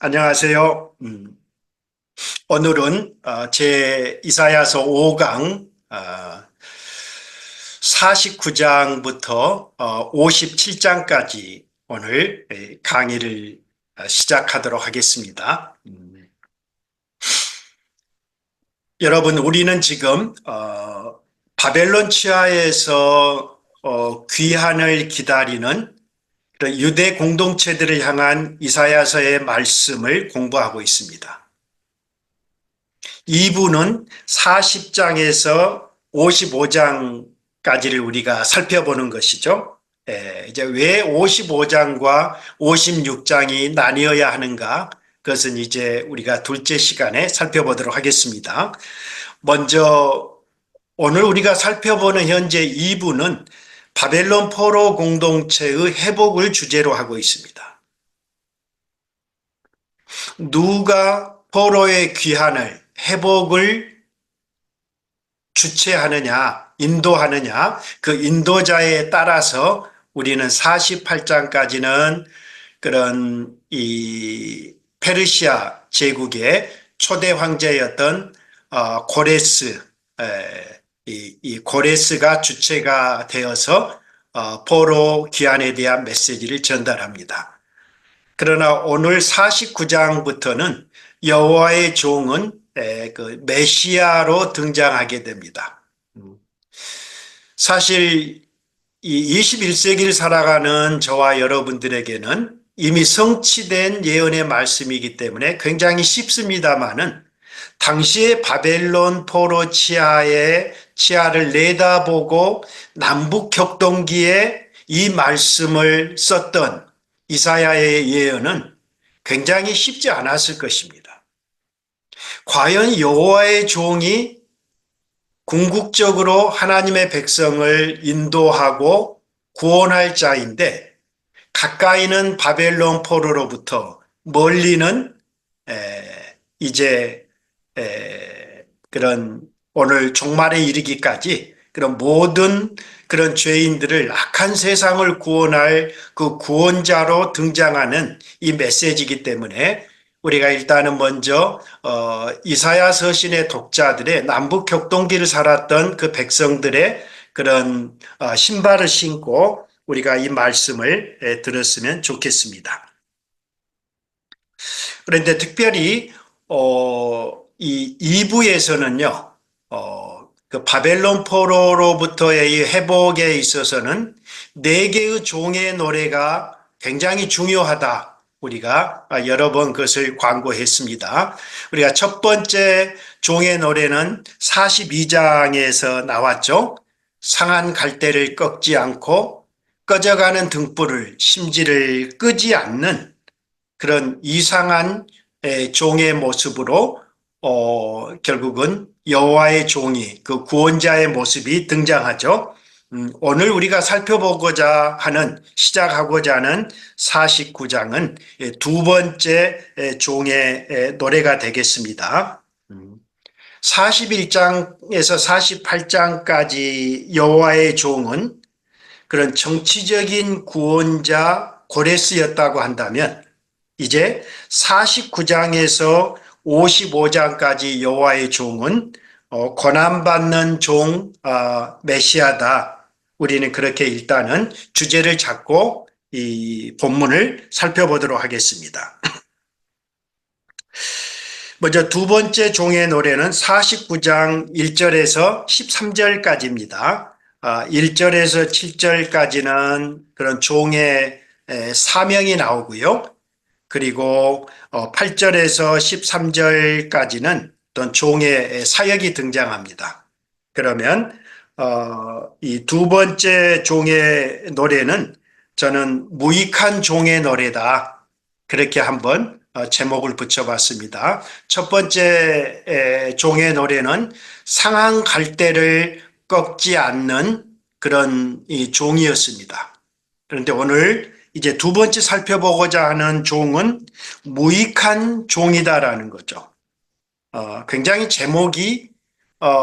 안녕하세요. 오늘은 제 이사야서 5강 49장부터 57장까지 오늘 강의를 시작하도록 하겠습니다. 여러분, 우리는 지금 바벨론 치하에서 귀환을 기다리는 유대 공동체들을 향한 이사야서의 말씀을 공부하고 있습니다. 2부는 40장에서 55장까지를 우리가 살펴보는 것이죠. 이제 왜 55장과 56장이 나뉘어야 하는가? 그것은 이제 우리가 둘째 시간에 살펴보도록 하겠습니다. 먼저 오늘 우리가 살펴보는 현재 2부는 바벨론 포로 공동체의 회복을 주제로 하고 있습니다. 누가 포로의 귀환을, 회복을 주체하느냐, 인도하느냐, 그 인도자에 따라서 우리는 48장까지는 그런 이 페르시아 제국의 초대 황제였던 고레스, 이 고레스가 주체가 되어서 포로 귀환에 대한 메시지를 전달합니다. 그러나 오늘 49장부터는 여호와의 종은 그 메시아로 등장하게 됩니다. 사실 이 21세기를 살아가는 저와 여러분들에게는 이미 성취된 예언의 말씀이기 때문에 굉장히 쉽습니다마는 당시의 바벨론 포로 치하를 내다보고 남북 격동기에 이 말씀을 썼던 이사야의 예언은 굉장히 쉽지 않았을 것입니다. 과연 여호와의 종이 궁극적으로 하나님의 백성을 인도하고 구원할 자인데 가까이는 바벨론 포로로부터 멀리는 이제 그런 오늘 종말에 이르기까지 그런 모든 그런 죄인들을 악한 세상을 구원할 그 구원자로 등장하는 이 메시지이기 때문에 우리가 일단은 먼저 이사야 서신의 독자들의 남북 격동기를 살았던 그 백성들의 그런 신발을 신고 우리가 이 말씀을 들었으면 좋겠습니다. 그런데 특별히 이 2부에서는요, 그 바벨론 포로로부터의 회복에 있어서는 네 개의 종의 노래가 굉장히 중요하다. 우리가 여러 번 그것을 광고했습니다. 우리가 첫 번째 종의 노래는 42장에서 나왔죠. 상한 갈대를 꺾지 않고 꺼져가는 등불을 심지를 끄지 않는 그런 이상한 종의 모습으로 결국은 여호와의 종이 그 구원자의 모습이 등장하죠. 오늘 우리가 살펴보고자 하는 시작하고자 하는 49장은 두 번째 종의 노래가 되겠습니다. 41장에서 48장까지 여호와의 종은 그런 정치적인 구원자 고레스였다고 한다면 이제 49장에서 55장까지 여호와의 종은 고난받는 종 메시아다. 우리는 그렇게 일단은 주제를 잡고 이 본문을 살펴보도록 하겠습니다. 먼저 두 번째 종의 노래는 49장 1절에서 13절까지입니다. 1절에서 7절까지는 그런 종의 사명이 나오고요. 그리고 8절에서 13절까지는 어떤 종의 사역이 등장합니다. 그러면 이 두 번째 종의 노래는 저는 무익한 종의 노래다. 그렇게 한번 제목을 붙여봤습니다. 첫 번째 종의 노래는 상한 갈대를 꺾지 않는 그런 이 종이었습니다. 그런데 오늘 이제 두 번째 살펴보고자 하는 종은 무익한 종이다라는 거죠. 굉장히 제목이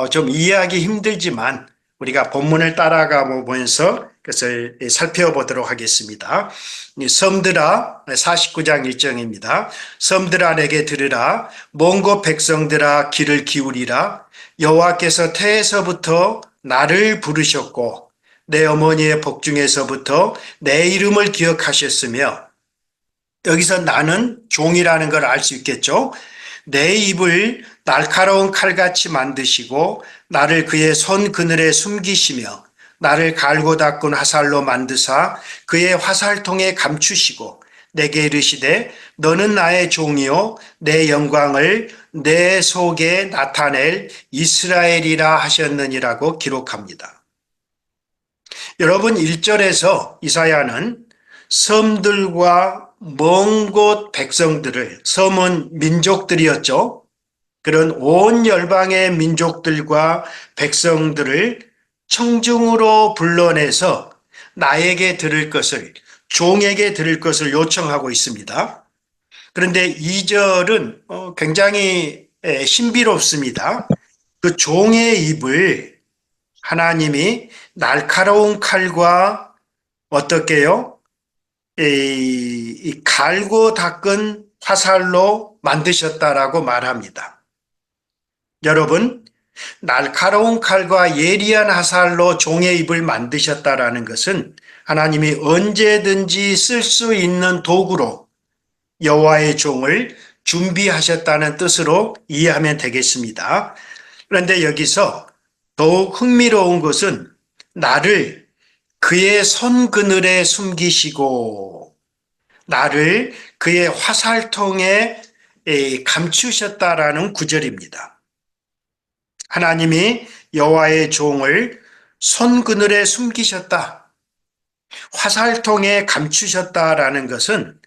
좀 이해하기 힘들지만 우리가 본문을 따라가 보면서 것을 살펴보도록 하겠습니다. 섬들아, 49장 1절입니다. 섬들아 내게 들으라. 먼 곳 백성들아 귀를 기울이라. 여호와께서 태에서부터 나를 부르셨고 내 어머니의 복중에서부터 내 이름을 기억하셨으며, 여기서 나는 종이라는 걸 알 수 있겠죠. 내 입을 날카로운 칼같이 만드시고 나를 그의 손 그늘에 숨기시며 나를 갈고 닦은 화살로 만드사 그의 화살통에 감추시고 내게 이르시되 너는 나의 종이요 내 영광을 내 속에 나타낼 이스라엘이라 하셨느니라고 기록합니다. 여러분, 1절에서 이사야는 섬들과 먼 곳 백성들을, 섬은 민족들이었죠. 그런 온 열방의 민족들과 백성들을 청중으로 불러내서 나에게 들을 것을, 종에게 들을 것을 요청하고 있습니다. 그런데 2절은 굉장히 신비롭습니다. 그 종의 입을 하나님이 날카로운 칼과 어떻게요? 이 갈고 닦은 화살로 만드셨다라고 말합니다. 여러분, 날카로운 칼과 예리한 화살로 종의 입을 만드셨다라는 것은 하나님이 언제든지 쓸 수 있는 도구로 여호와의 종을 준비하셨다는 뜻으로 이해하면 되겠습니다. 그런데 여기서 더욱 흥미로운 것은 나를 그의 손 그늘에 숨기시고 나를 그의 화살통에 감추셨다라는 구절입니다. 하나님이 여호와의 종을 손 그늘에 숨기셨다, 화살통에 감추셨다라는 것은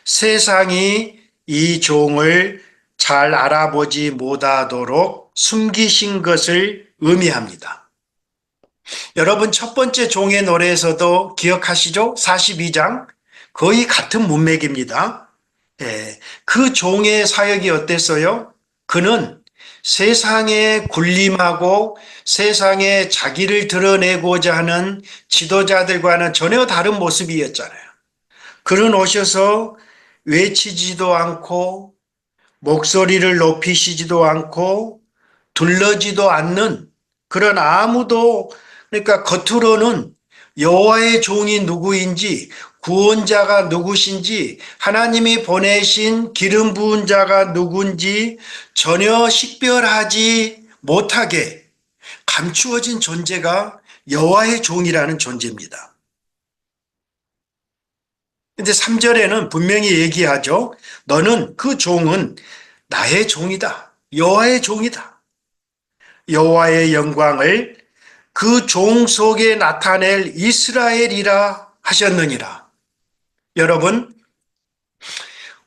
세상이 이 종을 잘 알아보지 못하도록 숨기신 것을 의미합니다. 여러분, 첫 번째 종의 노래에서도 기억하시죠? 42장. 거의 같은 문맥입니다. 그 종의 사역이 어땠어요? 그는 세상에 군림하고 세상에 자기를 드러내고자 하는 지도자들과는 전혀 다른 모습이었잖아요. 그는 오셔서 외치지도 않고 목소리를 높이시지도 않고 둘러지도 않는 그런 아무도, 그러니까 겉으로는 여호와의 종이 누구인지, 구원자가 누구신지, 하나님이 보내신 기름 부은 자가 누군지 전혀 식별하지 못하게 감추어진 존재가 여호와의 종이라는 존재입니다. 근데 3절에는 분명히 얘기하죠. 너는, 그 종은 나의 종이다. 여호와의 종이다. 여호와의 영광을 그 종 속에 나타낼 이스라엘이라 하셨느니라. 여러분,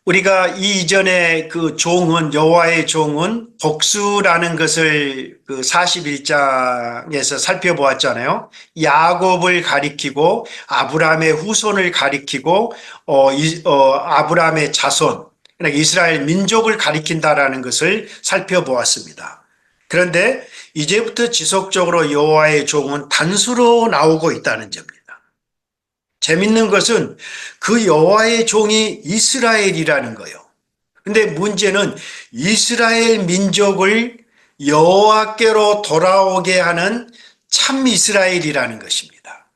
우리가 이전에 그 종은, 여호와의 종은 복수라는 것을 그 41장에서 살펴보았잖아요. 야곱을 가리키고 아브라함의 후손을 가리키고 아브라함의 자손, 그러니까 이스라엘 민족을 가리킨다라는 것을 살펴보았습니다. 그런데 이제부터 지속적으로 여호와의 종은 단수로 나오고 있다는 점입니다. 재밌는 것은 그 여호와의 종이 이스라엘이라는 거예요. 근데 문제는 이스라엘 민족을 여호와께로 돌아오게 하는 참 이스라엘이라는 것입니다.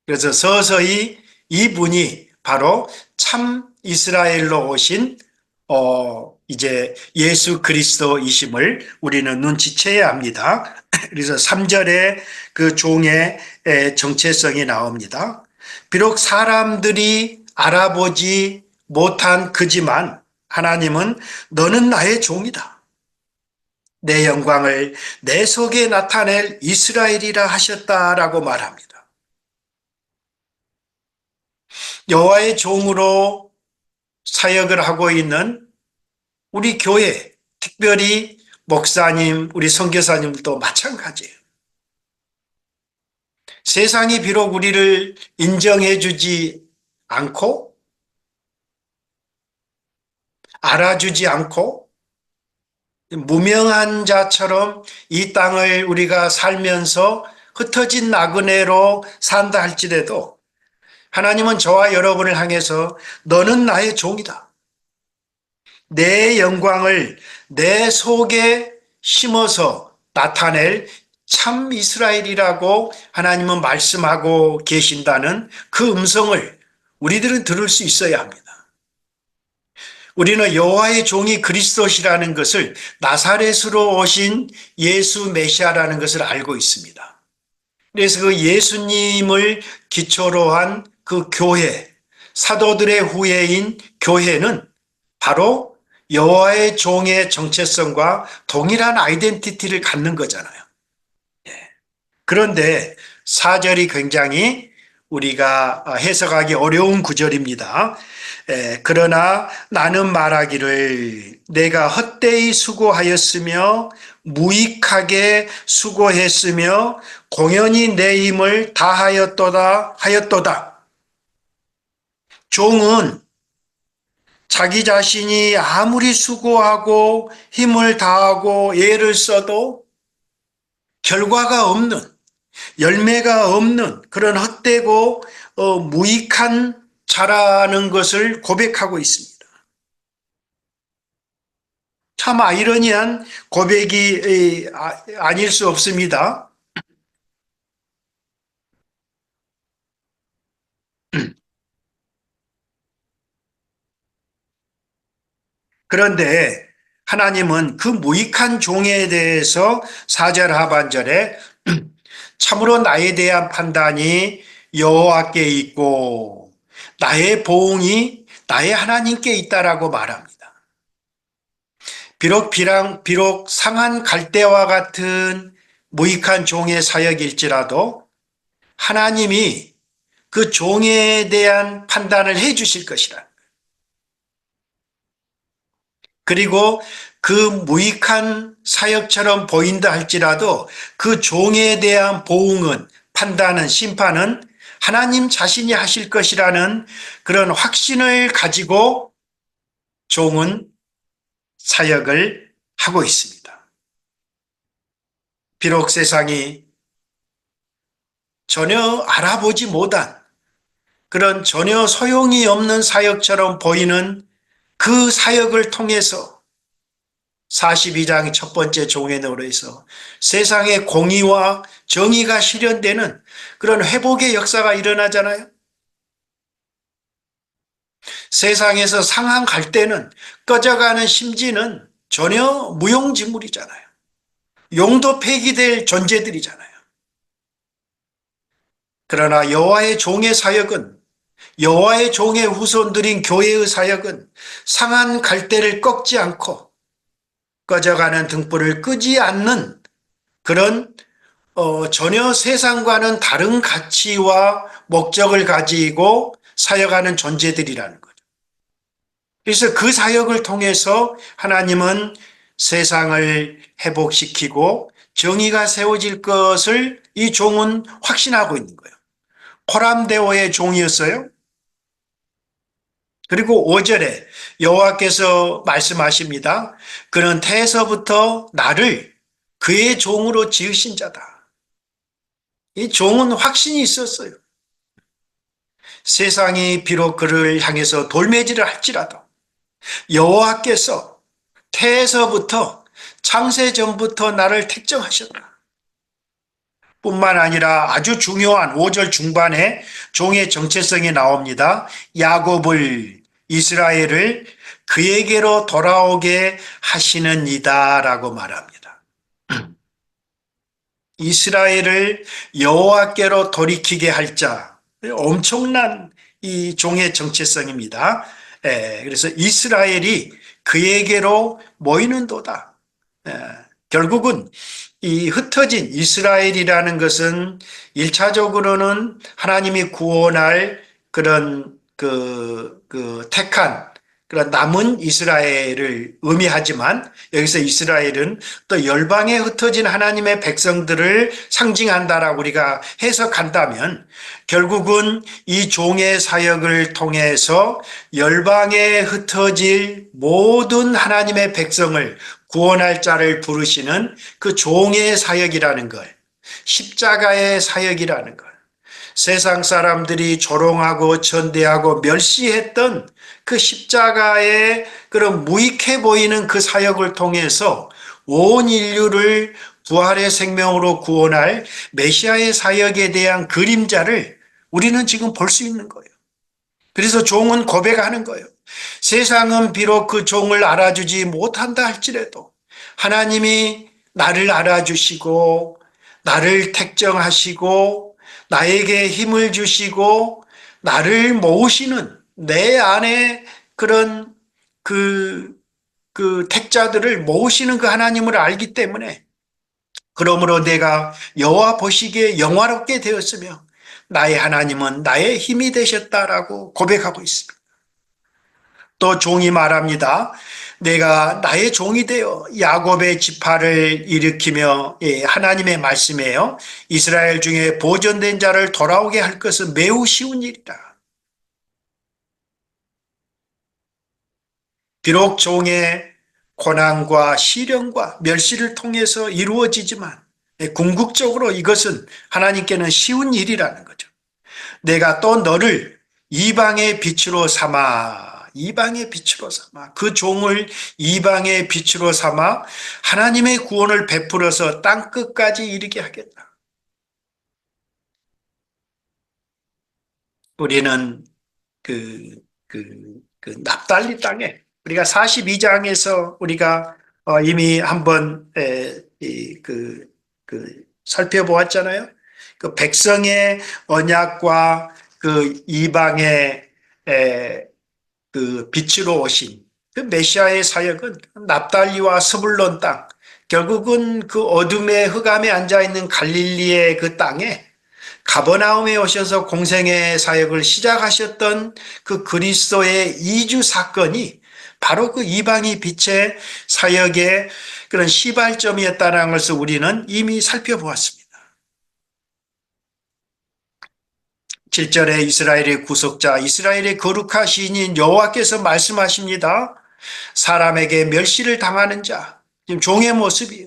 그래서 서서히 이분이 바로 참 이스라엘로 오신 이제 예수 그리스도이심을 우리는 눈치채야 합니다. 그래서 3절에 그 종의 정체성이 나옵니다. 비록 사람들이 알아보지 못한 그지만 하나님은 너는 나의 종이다. 내 영광을 내 속에 나타낼 이스라엘이라 하셨다라고 말합니다. 여호와의 종으로 사역을 하고 있는 우리 교회, 특별히 목사님, 우리 선교사님도 마찬가지예요. 세상이 비록 우리를 인정해 주지 않고 알아주지 않고 무명한 자처럼 이 땅을 우리가 살면서 흩어진 나그네로 산다 할지라도 하나님은 저와 여러분을 향해서 너는 나의 종이다. 내 영광을 내 속에 심어서 나타낼 참 이스라엘이라고 하나님은 말씀하고 계신다는 그 음성을 우리들은 들을 수 있어야 합니다. 우리는 여호와의 종이 그리스도시라는 것을 나사렛으로 오신 예수 메시아라는 것을 알고 있습니다. 그래서 그 예수님을 기초로 한 그 교회, 사도들의 후예인 교회는 바로 여호와의 종의 정체성과 동일한 아이덴티티를 갖는 거잖아요. 그런데 4절이 굉장히 우리가 해석하기 어려운 구절입니다. 그러나 나는 말하기를 내가 헛되이 수고하였으며 무익하게 수고했으며 공연히 내 힘을 다하였도다. 종은 자기 자신이 아무리 수고하고 힘을 다하고 애를 써도 결과가 없는, 열매가 없는 그런 헛되고 무익한 자라는 것을 고백하고 있습니다. 참 아이러니한 고백이 아닐 수 없습니다. 그런데 하나님은 그 무익한 종에 대해서 4절 하반절에 참으로 나에 대한 판단이 여호와께 있고 나의 보응이 나의 하나님께 있다라고 말합니다. 비록 상한 갈대와 같은 무익한 종의 사역일지라도 하나님이 그 종에 대한 판단을 해 주실 것이라. 그리고 그 무익한 사역처럼 보인다 할지라도 그 종에 대한 보응은, 판단은, 심판은 하나님 자신이 하실 것이라는 그런 확신을 가지고 종은 사역을 하고 있습니다. 비록 세상이 전혀 알아보지 못한 그런 전혀 소용이 없는 사역처럼 보이는 그 사역을 통해서 42장 첫 번째 종회노로 해서 세상의 공의와 정의가 실현되는 그런 회복의 역사가 일어나잖아요. 세상에서 상한 갈대는, 꺼져가는 심지는 전혀 무용지물이잖아요. 용도 폐기될 존재들이잖아요. 그러나 여호와의 종의 사역은, 여호와의 종의 후손들인 교회의 사역은 상한 갈대를 꺾지 않고 꺼져가는 등불을 끄지 않는 그런 전혀 세상과는 다른 가치와 목적을 가지고 사역하는 존재들이라는 거죠. 그래서 그 사역을 통해서 하나님은 세상을 회복시키고 정의가 세워질 것을 이 종은 확신하고 있는 거예요. 코람데오의 종이었어요. 그리고 5절에 여호와께서 말씀하십니다. 그는 태에서부터 나를 그의 종으로 지으신 자다. 이 종은 확신이 있었어요. 세상이 비록 그를 향해서 돌매질을 할지라도 여호와께서 태에서부터, 창세전부터 나를 택정하셨다. 뿐만 아니라 아주 중요한 5절 중반에 종의 정체성이 나옵니다. 야곱을, 이스라엘을 그에게로 돌아오게 하시는 이다라고 말합니다. 이스라엘을 여호와께로 돌이키게 할 자, 엄청난 이 종의 정체성입니다. 그래서 이스라엘이 그에게로 모이는도다. 결국은 이 흩어진 이스라엘이라는 것은 1차적으로는 하나님이 구원할 그런 택한 그런 남은 이스라엘을 의미하지만 여기서 이스라엘은 또 열방에 흩어진 하나님의 백성들을 상징한다라고 우리가 해석한다면 결국은 이 종의 사역을 통해서 열방에 흩어질 모든 하나님의 백성을 구원할 자를 부르시는 그 종의 사역이라는 걸 십자가의 사역이라는 것. 세상 사람들이 조롱하고 천대하고 멸시했던 그 십자가의 그런 무익해 보이는 그 사역을 통해서 온 인류를 부활의 생명으로 구원할 메시아의 사역에 대한 그림자를 우리는 지금 볼 수 있는 거예요. 그래서 종은 고백하는 거예요. 세상은 비록 그 종을 알아주지 못한다 할지라도 하나님이 나를 알아주시고 나를 택정하시고 나에게 힘을 주시고 나를 모으시는 내 안에 그런 그, 그 택자들을 모으시는 그 하나님을 알기 때문에 그러므로 내가 여호와 보시기에 영화롭게 되었으며 나의 하나님은 나의 힘이 되셨다라고 고백하고 있습니다. 또 종이 말합니다. 내가 나의 종이 되어 야곱의 지파를 일으키며 하나님의 말씀이에요. 이스라엘 중에 보존된 자를 돌아오게 할 것은 매우 쉬운 일이다. 비록 종의 고난과 시련과 멸시를 통해서 이루어지지만 궁극적으로 이것은 하나님께는 쉬운 일이라는 거죠. 내가 또 너를 이방의 빛으로 삼아 이방의 빛으로 삼아 그 종을 이방의 빛으로 삼아 하나님의 구원을 베풀어서 땅 끝까지 이르게 하겠다. 우리는 그 납달리 땅에 우리가 42장에서 우리가 이미 한번 살펴보았잖아요. 그 백성의 언약과 그 이방의 그 빛으로 오신 그 메시아의 사역은 납달리와 스불론 땅, 결국은 그 어둠의 흑암에 앉아 있는 갈릴리의 그 땅에 가버나움에 오셔서 공생의 사역을 시작하셨던 그 그리스도의 이주 사건이 바로 그 이방이 빛의 사역의 그런 시발점이었다는 것을 우리는 이미 살펴보았습니다. 7절에 이스라엘의 구속자, 이스라엘의 거룩하신 여호와께서 말씀하십니다. 사람에게 멸시를 당하는 자, 지금 종의 모습이요.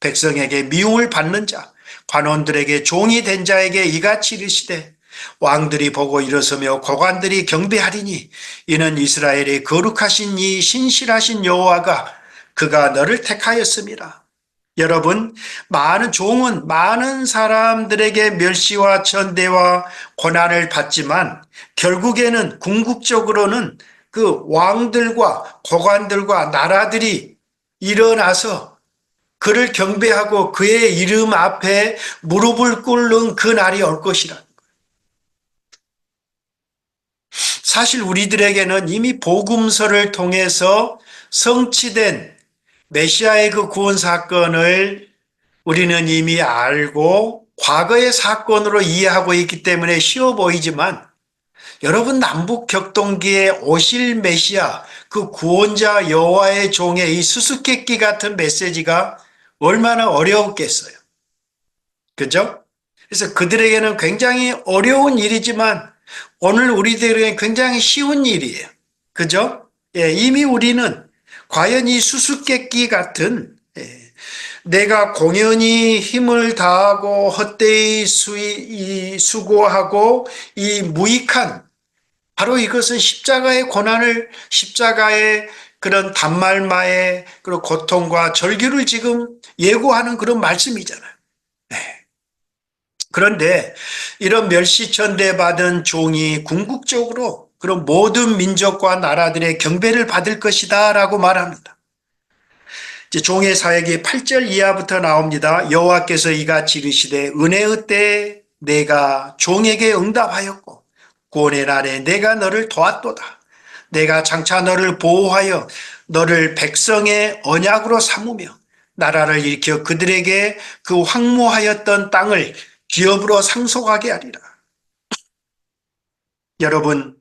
백성에게 미움을 받는 자, 관원들에게 종이 된 자에게 이같이 이르시되 왕들이 보고 일어서며 고관들이 경배하리니 이는 이스라엘의 거룩하신 이 신실하신 여호와가 그가 너를 택하였습니다. 여러분, 많은 종은 많은 사람들에게 멸시와 천대와 고난을 받지만 결국에는 궁극적으로는 그 왕들과 고관들과 나라들이 일어나서 그를 경배하고 그의 이름 앞에 무릎을 꿇는 그 날이 올 것이라. 사실 우리들에게는 이미 복음서를 통해서 성취된 메시아의 그 구원 사건을 우리는 이미 알고 과거의 사건으로 이해하고 있기 때문에 쉬워 보이지만 여러분 남북 격동기에 오실 메시아 그 구원자 여호와의 종의 이 수수께끼 같은 메시지가 얼마나 어려웠겠어요. 그죠? 그래서 그들에게는 굉장히 어려운 일이지만 오늘 우리들에게는 굉장히 쉬운 일이에요. 그죠? 예, 이미 우리는 과연 이 수수께끼 같은 내가 공연히 힘을 다하고 헛되이 수고하고 이 무익한 바로 이것은 십자가의 고난을 십자가의 그런 단말마의 그런 고통과 절규를 지금 예고하는 그런 말씀이잖아요. 네. 그런데 이런 멸시천대 받은 종이 궁극적으로 그런 모든 민족과 나라들의 경배를 받을 것이다 라고 말합니다. 이제 종의 사역이 8절 이하부터 나옵니다. 여호와께서 이같이 이르시되 은혜의 때에 내가 종에게 응답하였고 구원의 날에 내가 너를 도왔도다. 내가 장차 너를 보호하여 너를 백성의 언약으로 삼으며 나라를 일으켜 그들에게 그 황무하였던 땅을 기업으로 상속하게 하리라. 여러분,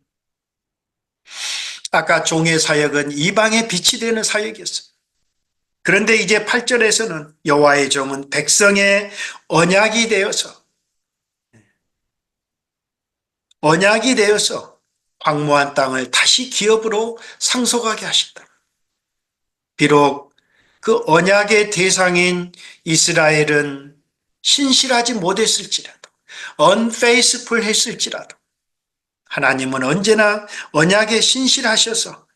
아까 종의 사역은 이방의 빛이 되는 사역이었어요. 그런데 이제 8절에서는 여호와의 종은 백성의 언약이 되어서 황무한 땅을 다시 기업으로 상속하게 하신다. 비록 그 언약의 대상인 이스라엘은 신실하지 못했을지라도, unfaithful 했을지라도 하나님은 언제나 언약에 신실하셔서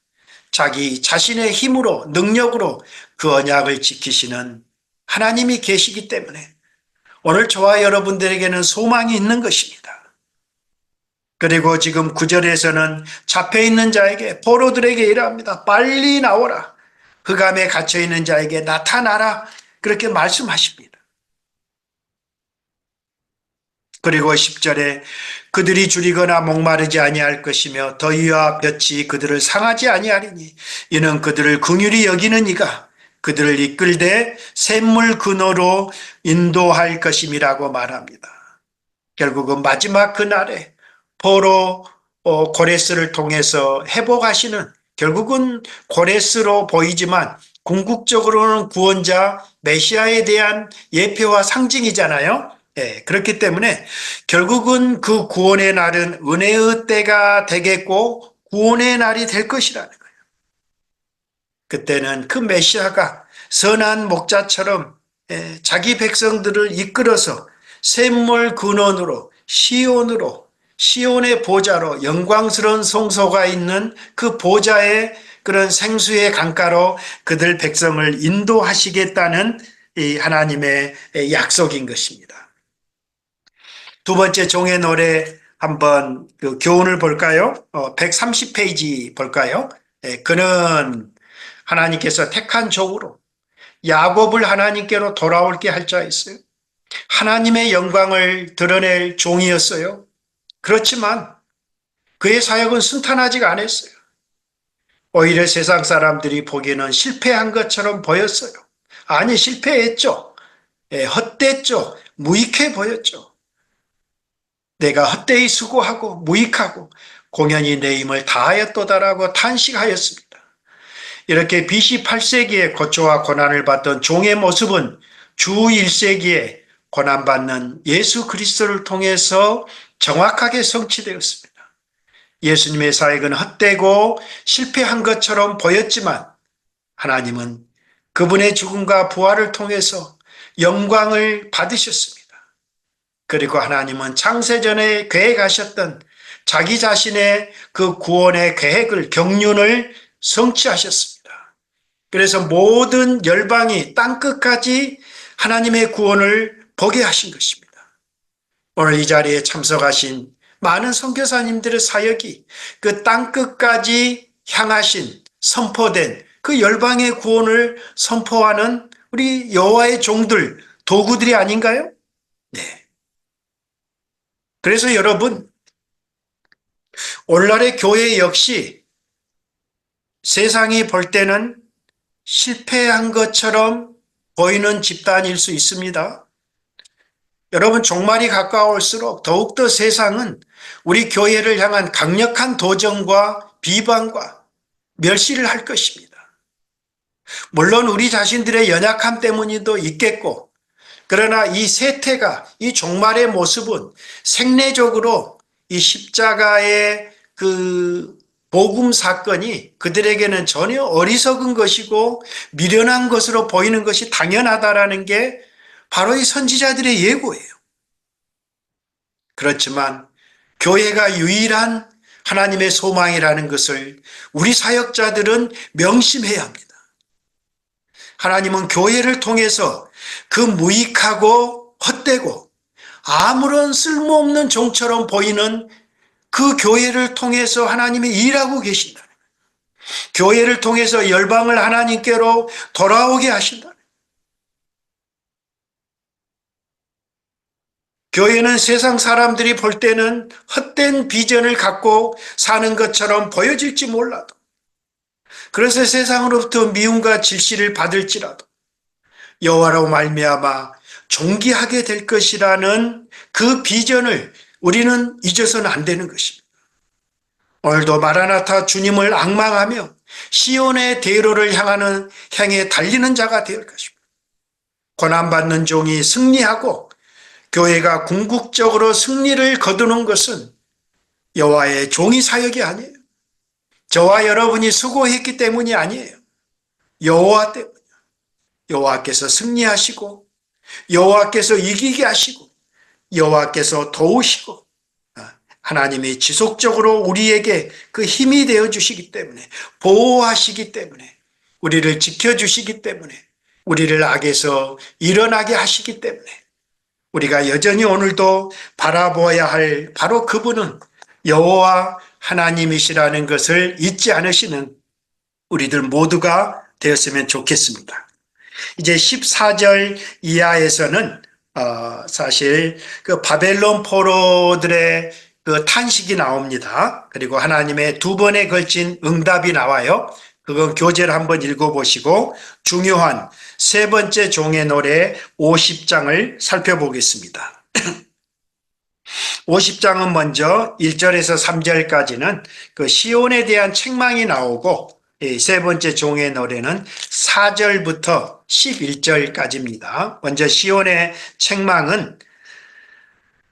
자기 자신의 힘으로, 능력으로 그 언약을 지키시는 하나님이 계시기 때문에 오늘 저와 여러분들에게는 소망이 있는 것입니다. 그리고 지금 9절에서는 잡혀있는 자에게, 포로들에게 이러합니다. 빨리 나오라. 흑암에 갇혀있는 자에게 나타나라. 그렇게 말씀하십니다. 그리고 10절에 그들이 줄이거나 목마르지 아니할 것이며 더위와 볕이 그들을 상하지 아니하리니 이는 그들을 긍휼히 여기는 이가 그들을 이끌되 샘물 근호로 인도할 것임이라고 말합니다. 결국은 마지막 그날에 포로 고레스를 통해서 회복하시는, 결국은 고레스로 보이지만 궁극적으로는 구원자 메시아에 대한 예표와 상징이잖아요. 예, 그렇기 때문에 결국은 그 구원의 날은 은혜의 때가 되겠고 구원의 날이 될 것이라는 거예요. 그때는 그 메시아가 선한 목자처럼 자기 백성들을 이끌어서 샘물 근원으로 시온의 보좌로, 영광스러운 성소가 있는 그 보좌의 그런 생수의 강가로 그들 백성을 인도하시겠다는 이 하나님의 약속인 것입니다. 두 번째 종의 노래 한번 그 교훈을 볼까요? 130페이지 볼까요? 그는 하나님께서 택한 종으로 야곱을 하나님께로 돌아올게 할 자였어요. 하나님의 영광을 드러낼 종이었어요. 그렇지만 그의 사역은 순탄하지가 않았어요. 오히려 세상 사람들이 보기에는 실패한 것처럼 보였어요. 아니, 실패했죠. 헛됐죠. 무익해 보였죠. 내가 헛되이 수고하고 무익하고 공연히 내 힘을 다하였도다라고 탄식하였습니다. 이렇게 BC 8세기에 고초와 고난을 받던 종의 모습은 주 1세기에 고난받는 예수 그리스도를 통해서 정확하게 성취되었습니다. 예수님의 사역은 헛되고 실패한 것처럼 보였지만 하나님은 그분의 죽음과 부활을 통해서 영광을 받으셨습니다. 그리고 하나님은 창세전에 계획하셨던 자기 자신의 그 구원의 계획을, 경륜을 성취하셨습니다. 그래서 모든 열방이 땅끝까지 하나님의 구원을 보게 하신 것입니다. 오늘 이 자리에 참석하신 많은 선교사님들의 사역이 그 땅끝까지 향하신, 선포된 그 열방의 구원을 선포하는 우리 여호와의 종들, 도구들이 아닌가요? 네. 그래서 여러분, 오늘날의 교회 역시 세상이 볼 때는 실패한 것처럼 보이는 집단일 수 있습니다. 여러분, 종말이 가까울수록 더욱더 세상은 우리 교회를 향한 강력한 도전과 비방과 멸시를 할 것입니다. 물론 우리 자신들의 연약함 때문이도 있겠고, 그러나 이 세태가, 이 종말의 모습은 생내적으로 이 십자가의 그 복음 사건이 그들에게는 전혀 어리석은 것이고 미련한 것으로 보이는 것이 당연하다라는 게 바로 이 선지자들의 예고예요. 그렇지만 교회가 유일한 하나님의 소망이라는 것을 우리 사역자들은 명심해야 합니다. 하나님은 교회를 통해서 그 무익하고 헛되고 아무런 쓸모없는 종처럼 보이는 그 교회를 통해서 하나님이 일하고 계신다. 교회를 통해서 열방을 하나님께로 돌아오게 하신다. 교회는 세상 사람들이 볼 때는 헛된 비전을 갖고 사는 것처럼 보여질지 몰라도, 그래서 세상으로부터 미움과 질시를 받을지라도 여호와로 말미암아 존귀하게 될 것이라는 그 비전을 우리는 잊어서는 안 되는 것입니다. 오늘도 마라나타 주님을 앙망하며 시온의 대로를 향해 달리는 자가 될 것입니다. 고난받는 종이 승리하고 교회가 궁극적으로 승리를 거두는 것은 여호와의 종이 사역이 아니에요. 저와 여러분이 수고했기 때문이 아니에요. 여호와 때문이에요. 여호와께서 승리하시고 여호와께서 이기게 하시고 여호와께서 도우시고 하나님이 지속적으로 우리에게 그 힘이 되어 주시기 때문에 보호하시기 때문에 우리를 지켜주시기 때문에 우리를 악에서 일어나게 하시기 때문에 우리가 여전히 오늘도 바라보아야 할 바로 그분은 여호와 하나님이시라는 것을 잊지 않으시는 우리들 모두가 되었으면 좋겠습니다. 이제 14절 이하에서는 사실 그 바벨론 포로들의 그 탄식이 나옵니다. 그리고 하나님의 두 번에 걸친 응답이 나와요. 그건 교재를 한번 읽어보시고 중요한 세 번째 종의 노래 50장을 살펴보겠습니다. 50장은 먼저 1절에서 3절까지는 그 시온에 대한 책망이 나오고 세 번째 종의 노래는 4절부터 11절까지입니다. 먼저 시온의 책망은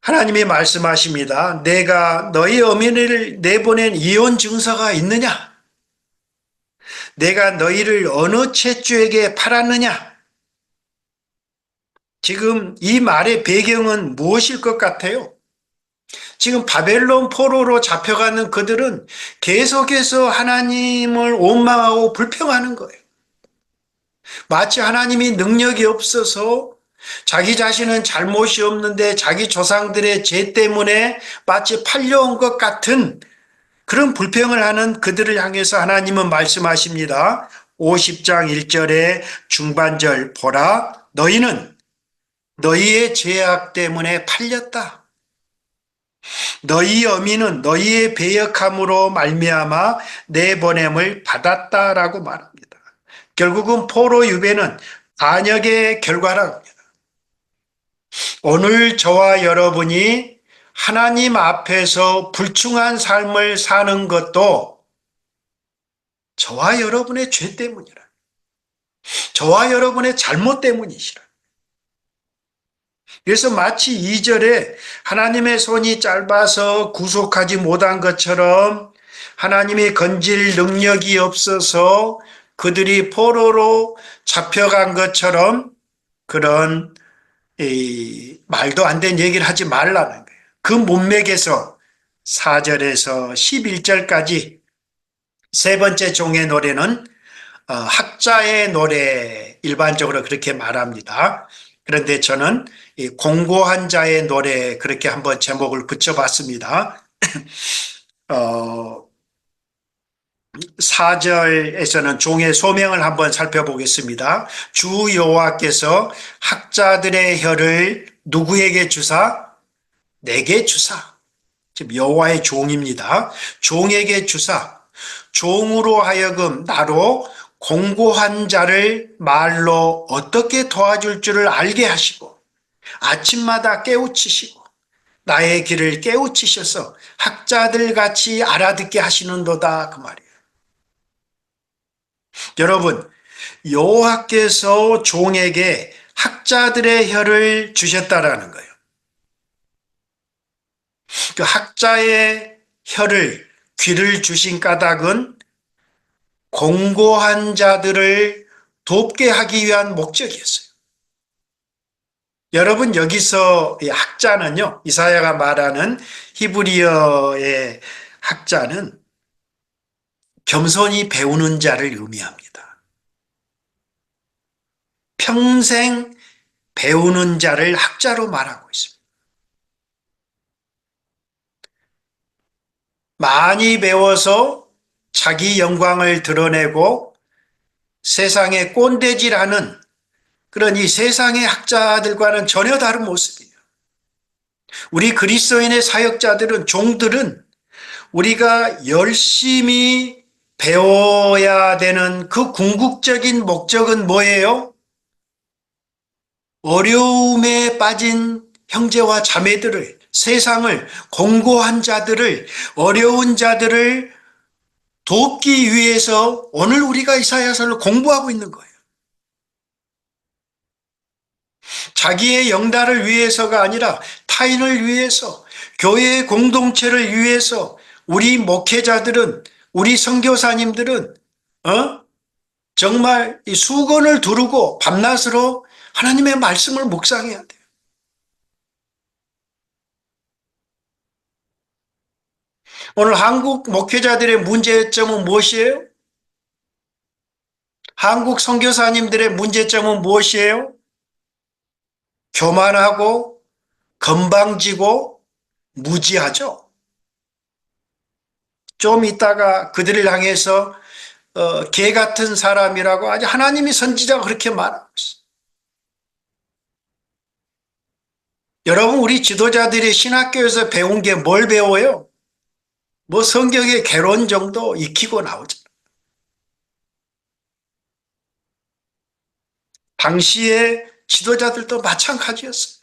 하나님이 말씀하십니다. 내가 너희 어머니를 내보낸 이혼 증서가 있느냐? 내가 너희를 어느 채주에게 팔았느냐? 지금 이 말의 배경은 무엇일 것 같아요? 지금 바벨론 포로로 잡혀가는 그들은 계속해서 하나님을 원망하고 불평하는 거예요. 마치 하나님이 능력이 없어서 자기 자신은 잘못이 없는데 자기 조상들의 죄 때문에 마치 팔려온 것 같은 그런 불평을 하는 그들을 향해서 하나님은 말씀하십니다. 50장 1절의 중반절 보라 너희는 너희의 죄악 때문에 팔렸다. 너희 어미는 너희의 배역함으로 말미암아 내보냄을 받았다라고 말합니다. 결국은 포로 유배는 반역의 결과라고 합니다. 오늘 저와 여러분이 하나님 앞에서 불충한 삶을 사는 것도 저와 여러분의 죄 때문이라. 저와 여러분의 잘못 때문이시라. 그래서 마치 2절에 하나님의 손이 짧아서 구속하지 못한 것처럼 하나님이 건질 능력이 없어서 그들이 포로로 잡혀간 것처럼 그런 말도 안 되는 얘기를 하지 말라는 거예요. 그 문맥에서 4절에서 11절까지 세 번째 종의 노래는 학자의 노래 일반적으로 그렇게 말합니다. 그런데 저는 공고한 자의 노래 그렇게 한번 제목을 붙여봤습니다. 4절에서는 종의 소명을 한번 살펴보겠습니다. 주 여호와께서 학자들의 혀를 누구에게 주사? 내게 주사. 지금 여호와의 종입니다. 종에게 주사. 종으로 하여금 나로 공고한 자를 말로 어떻게 도와줄 줄을 알게 하시고 아침마다 깨우치시고 나의 길을 깨우치셔서 학자들 같이 알아듣게 하시는도다 그 말이에요. 여러분 여호와께서 종에게 학자들의 혀를 주셨다라는 거예요. 그 학자의 혀를 귀를 주신 까닭은 공고한 자들을 돕게 하기 위한 목적이었어요. 여러분 여기서 이 학자는요, 이사야가 말하는 히브리어의 학자는 겸손히 배우는 자를 의미합니다. 평생 배우는 자를 학자로 말하고 있습니다. 많이 배워서 자기 영광을 드러내고 세상에 꼰대질하는 그런 이 세상의 학자들과는 전혀 다른 모습이에요. 우리 그리스도인의 사역자들은 종들은 우리가 열심히 배워야 되는 그 궁극적인 목적은 뭐예요? 어려움에 빠진 형제와 자매들을 세상을 공고한 자들을 어려운 자들을 돕기 위해서 오늘 우리가 이사야서를 공부하고 있는 거예요. 자기의 영달을 위해서가 아니라 타인을 위해서 교회의 공동체를 위해서 우리 목회자들은 우리 선교사님들은 정말 이 수건을 두르고 밤낮으로 하나님의 말씀을 묵상해야 돼요. 오늘 한국 목회자들의 문제점은 무엇이에요? 한국 선교사님들의 문제점은 무엇이에요? 교만하고 건방지고 무지하죠. 좀 있다가 그들을 향해서 개 같은 사람이라고 아주 하나님이 선지자가 그렇게 말하고 있어요. 여러분, 우리 지도자들이 신학교에서 배운 게 뭘 배워요? 뭐 성경의 개론 정도 익히고 나오죠. 당시의 지도자들도 마찬가지였어요.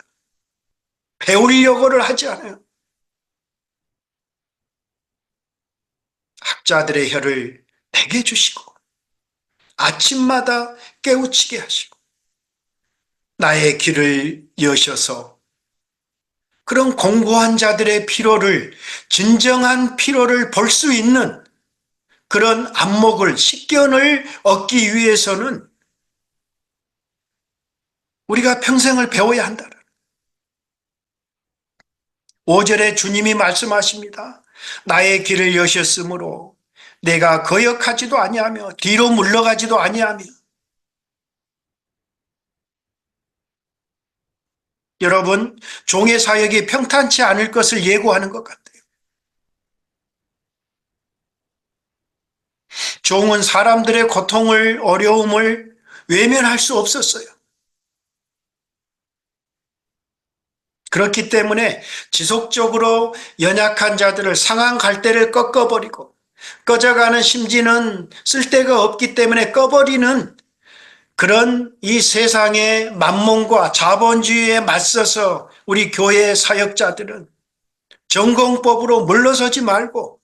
배우려고를 하지 않아요. 학자들의 혀를 베게 주시고 아침마다 깨우치게 하시고 나의 길을 여셔서 그런 공고한 자들의 피로를, 진정한 피로를 볼 수 있는 그런 안목을, 식견을 얻기 위해서는 우리가 평생을 배워야 한다. 5절에 주님이 말씀하십니다. 나의 길을 여셨으므로 내가 거역하지도 아니하며 뒤로 물러가지도 아니하며. 여러분, 종의 사역이 평탄치 않을 것을 예고하는 것 같아요. 종은 사람들의 고통을, 어려움을 외면할 수 없었어요. 그렇기 때문에 지속적으로 연약한 자들을 상한 갈대를 꺾어버리고 꺼져가는 심지는 쓸데가 없기 때문에 꺼버리는 그런 이 세상의 만몬과 자본주의에 맞서서 우리 교회 사역자들은 전공법으로 물러서지 말고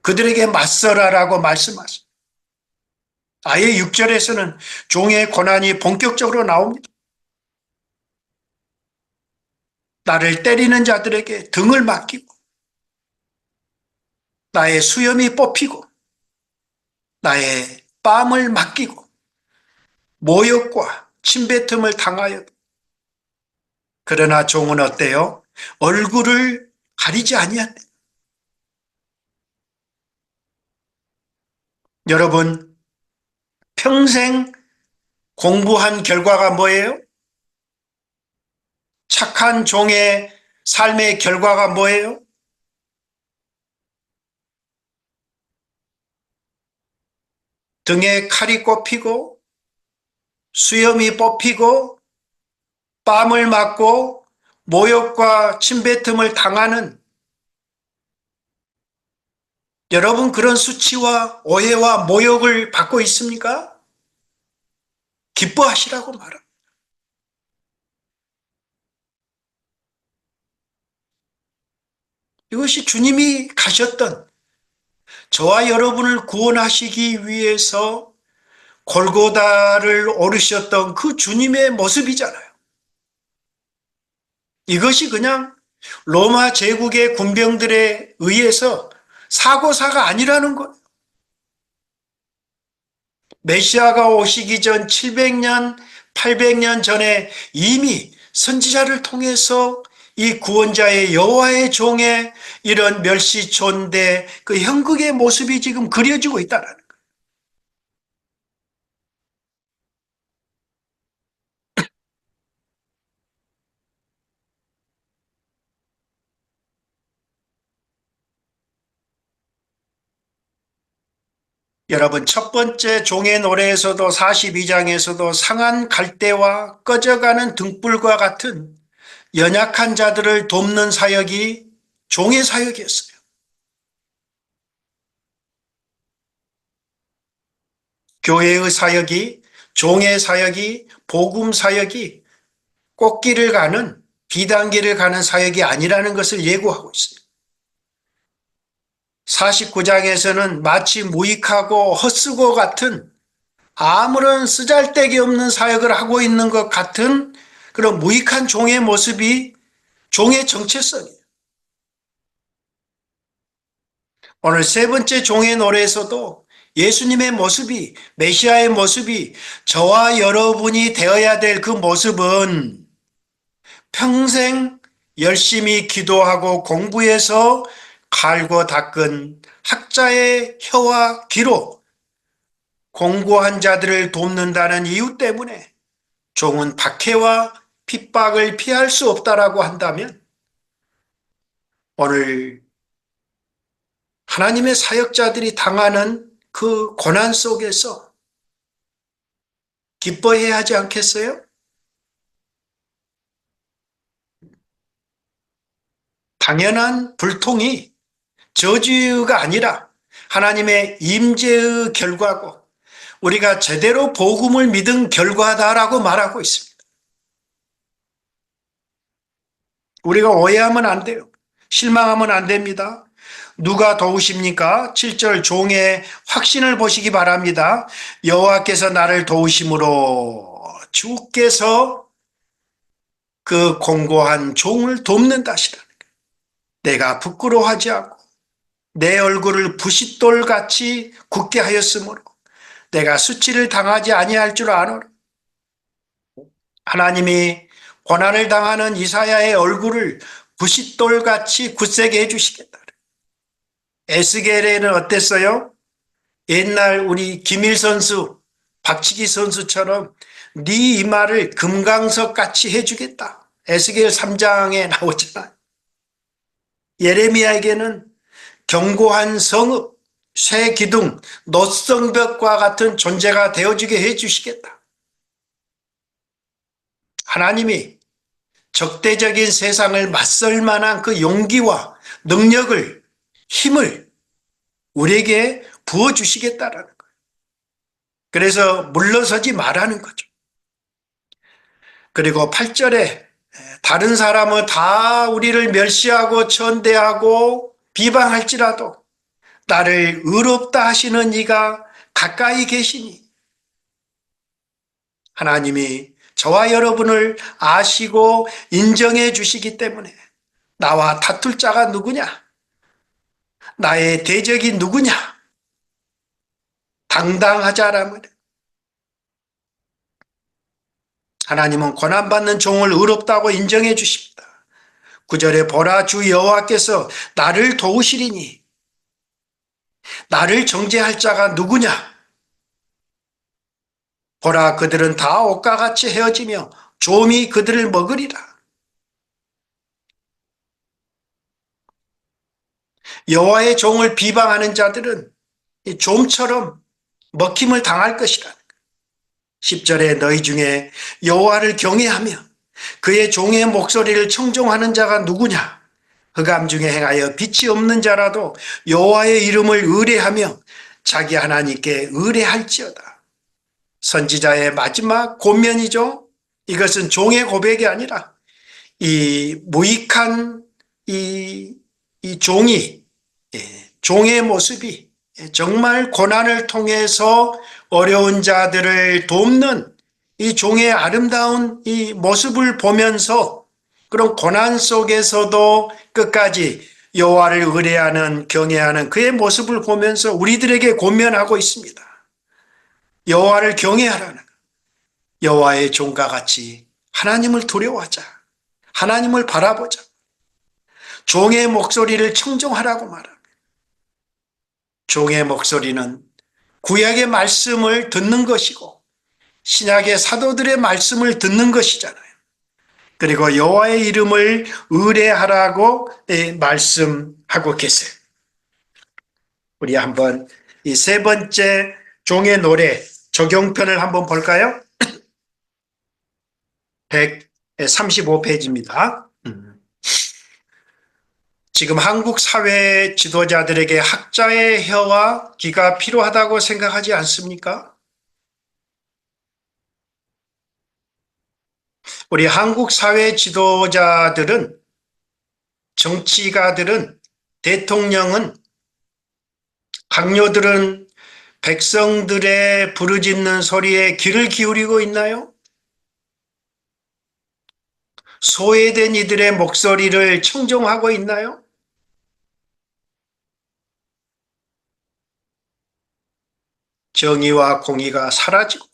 그들에게 맞서라라고 말씀하십니다. 아예 6절에서는 종의 고난이 본격적으로 나옵니다. 나를 때리는 자들에게 등을 맡기고 나의 수염이 뽑히고 나의 뺨을 맡기고 모욕과 침뱉음을 당하여 그러나 종은 어때요? 얼굴을 가리지 아니한대. 여러분, 평생 공부한 결과가 뭐예요? 착한 종의 삶의 결과가 뭐예요? 등에 칼이 꼽히고 수염이 뽑히고 뺨을 맞고 모욕과 침뱉음을 당하는 여러분 그런 수치와 오해와 모욕을 받고 있습니까? 기뻐하시라고 말합니다. 이것이 주님이 가셨던 저와 여러분을 구원하시기 위해서 골고다를 오르셨던 그 주님의 모습이잖아요. 이것이 그냥 로마 제국의 군병들에 의해서 사고사가 아니라는 거예요. 메시아가 오시기 전 700년, 800년 전에 이미 선지자를 통해서 이 구원자의 여호와의 종의 이런 멸시존대 그 형극의 모습이 지금 그려지고 있다는 거예요. 여러분 첫 번째 종의 노래에서도 42장에서도 상한 갈대와 꺼져가는 등불과 같은 연약한 자들을 돕는 사역이 종의 사역이었어요. 교회의 사역이, 종의 사역이, 복음 사역이 꽃길을 가는 비단길을 가는 사역이 아니라는 것을 예고하고 있어요. 49장에서는 마치 무익하고 헛수고 같은 아무런 쓰잘데기 없는 사역을 하고 있는 것 같은 그런 무익한 종의 모습이 종의 정체성이에요. 오늘 세 번째 종의 노래에서도 예수님의 모습이, 메시아의 모습이 저와 여러분이 되어야 될 그 모습은 평생 열심히 기도하고 공부해서 갈고 닦은 학자의 혀와 귀로 공고한 자들을 돕는다는 이유 때문에 종은 박해와 핍박을 피할 수 없다라고 한다면 오늘 하나님의 사역자들이 당하는 그 고난 속에서 기뻐해야 하지 않겠어요? 당연한 불통이 저주가 아니라 하나님의 임재의 결과고 우리가 제대로 복음을 믿은 결과다라고 말하고 있습니다. 우리가 오해하면 안 돼요. 실망하면 안 됩니다. 누가 도우십니까? 7절 종의 확신을 보시기 바랍니다. 여호와께서 나를 도우심으로 주께서 그 공고한 종을 돕는다시라. 내가 부끄러워하지 않고 내 얼굴을 부싯돌같이 굳게 하였으므로 내가 수치를 당하지 아니할 줄 아노라. 하나님이 고난을 당하는 이사야의 얼굴을 부싯돌같이 굳세게 해주시겠다. 에스겔에는 어땠어요? 옛날 우리 김일 선수, 박치기 선수처럼 네 이마를 금강석같이 해주겠다. 에스겔 3장에 나오잖아요. 예레미야에게는 견고한 성읍, 쇠 기둥, 노성벽과 같은 존재가 되어주게 해주시겠다. 하나님이 적대적인 세상을 맞설 만한 그 용기와 능력을, 힘을 우리에게 부어주시겠다라는 거예요. 그래서 물러서지 말라는 거죠. 그리고 8절에 다른 사람은 다 우리를 멸시하고 천대하고 비방할지라도 나를 의롭다 하시는 이가 가까이 계시니 하나님이 저와 여러분을 아시고 인정해 주시기 때문에 나와 다툴 자가 누구냐? 나의 대적이 누구냐? 당당하자라면 하나님은 고난받는 종을 의롭다고 인정해 주십니다. 9절에 보라 주 여호와께서 나를 도우시리니 나를 정죄할 자가 누구냐? 보라 그들은 다 옷과 같이 헤어지며 좀이 그들을 먹으리라. 여호와의 종을 비방하는 자들은 좀처럼 먹힘을 당할 것이라. 10절에 너희 중에 여호와를 경외하며 그의 종의 목소리를 청종하는 자가 누구냐? 흑암 중에 행하여 빛이 없는 자라도 여호와의 이름을 의뢰하며 자기 하나님께 의뢰할지어다. 선지자의 마지막 권면이죠. 이것은 종의 고백이 아니라 이 무익한 이 종이 종의 모습이 정말 고난을 통해서 어려운 자들을 돕는 이 종의 아름다운 이 모습을 보면서 그런 고난 속에서도 끝까지 여호와를 의뢰하는 경외하는 그의 모습을 보면서 우리들에게 권면하고 있습니다. 여호와를 경외하라는 여호와의 종과 같이 하나님을 두려워하자. 하나님을 바라보자. 종의 목소리를 청종하라고 말합니다. 종의 목소리는 구약의 말씀을 듣는 것이고 신약의 사도들의 말씀을 듣는 것이잖아요. 그리고 여호와의 이름을 의뢰하라고 말씀하고 계세요. 우리 한번 이 세 번째 종의 노래 적용편을 한번 볼까요? 135페이지입니다. 지금 한국 사회 지도자들에게 학자의 혀와 귀가 필요하다고 생각하지 않습니까? 우리 한국 사회 지도자들은, 정치가들은, 대통령은, 강요들은 백성들의 부르짖는 소리에 귀를 기울이고 있나요? 소외된 이들의 목소리를 청종하고 있나요? 정의와 공의가 사라지고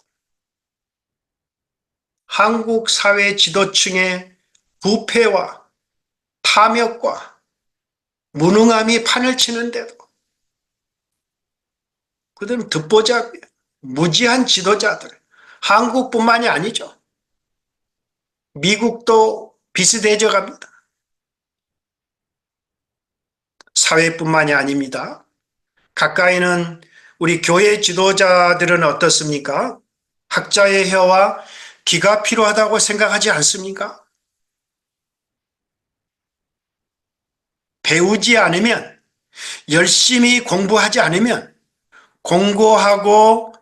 한국 사회 지도층의 부패와 탐욕과 무능함이 판을 치는데도 그들은 듣보잡이에요. 무지한 지도자들. 한국뿐만이 아니죠. 미국도 비슷해져 갑니다. 사회뿐만이 아닙니다. 가까이는 우리 교회 지도자들은 어떻습니까? 학자의 혀와 귀가 필요하다고 생각하지 않습니까? 배우지 않으면, 열심히 공부하지 않으면 공고하고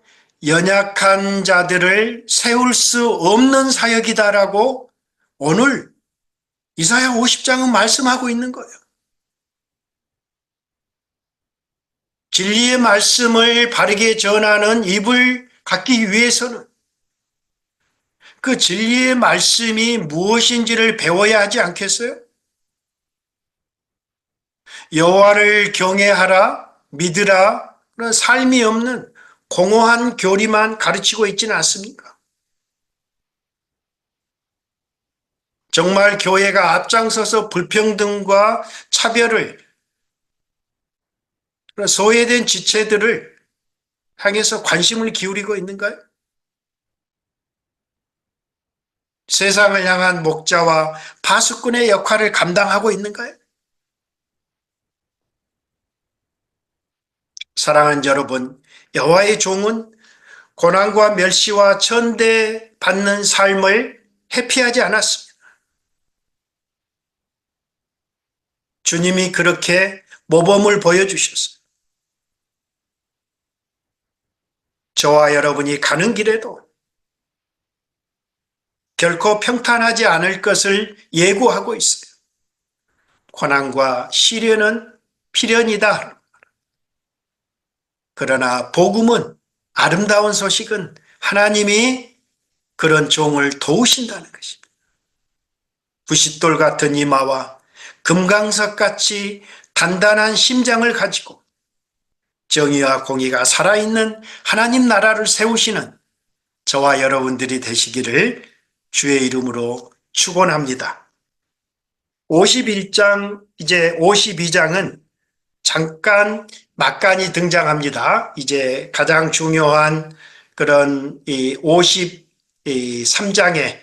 연약한 자들을 세울 수 없는 사역이다라고 오늘 이사야 50장은 말씀하고 있는 거예요. 진리의 말씀을 바르게 전하는 입을 갖기 위해서는 그 진리의 말씀이 무엇인지를 배워야 하지 않겠어요? 여호와를 경외하라, 믿으라, 그런 삶이 없는 공허한 교리만 가르치고 있지는 않습니까? 정말 교회가 앞장서서 불평등과 차별을, 소외된 지체들을 향해서 관심을 기울이고 있는가요? 세상을 향한 목자와 파수꾼의 역할을 감당하고 있는가요? 사랑하는 여러분, 여호와의 종은 고난과 멸시와 천대받는 삶을 회피하지 않았습니다. 주님이 그렇게 모범을 보여주셨어요. 저와 여러분이 가는 길에도 결코 평탄하지 않을 것을 예고하고 있어요. 고난과 시련은 필연이다. 그러나 복음은, 아름다운 소식은 하나님이 그런 종을 도우신다는 것입니다. 부싯돌 같은 이마와 금강석같이 단단한 심장을 가지고 정의와 공의가 살아있는 하나님 나라를 세우시는 저와 여러분들이 되시기를 주의 이름으로 축원합니다. 51장, 이제 52장은 잠깐 막간이 등장합니다. 이제 가장 중요한 그런 이 53장에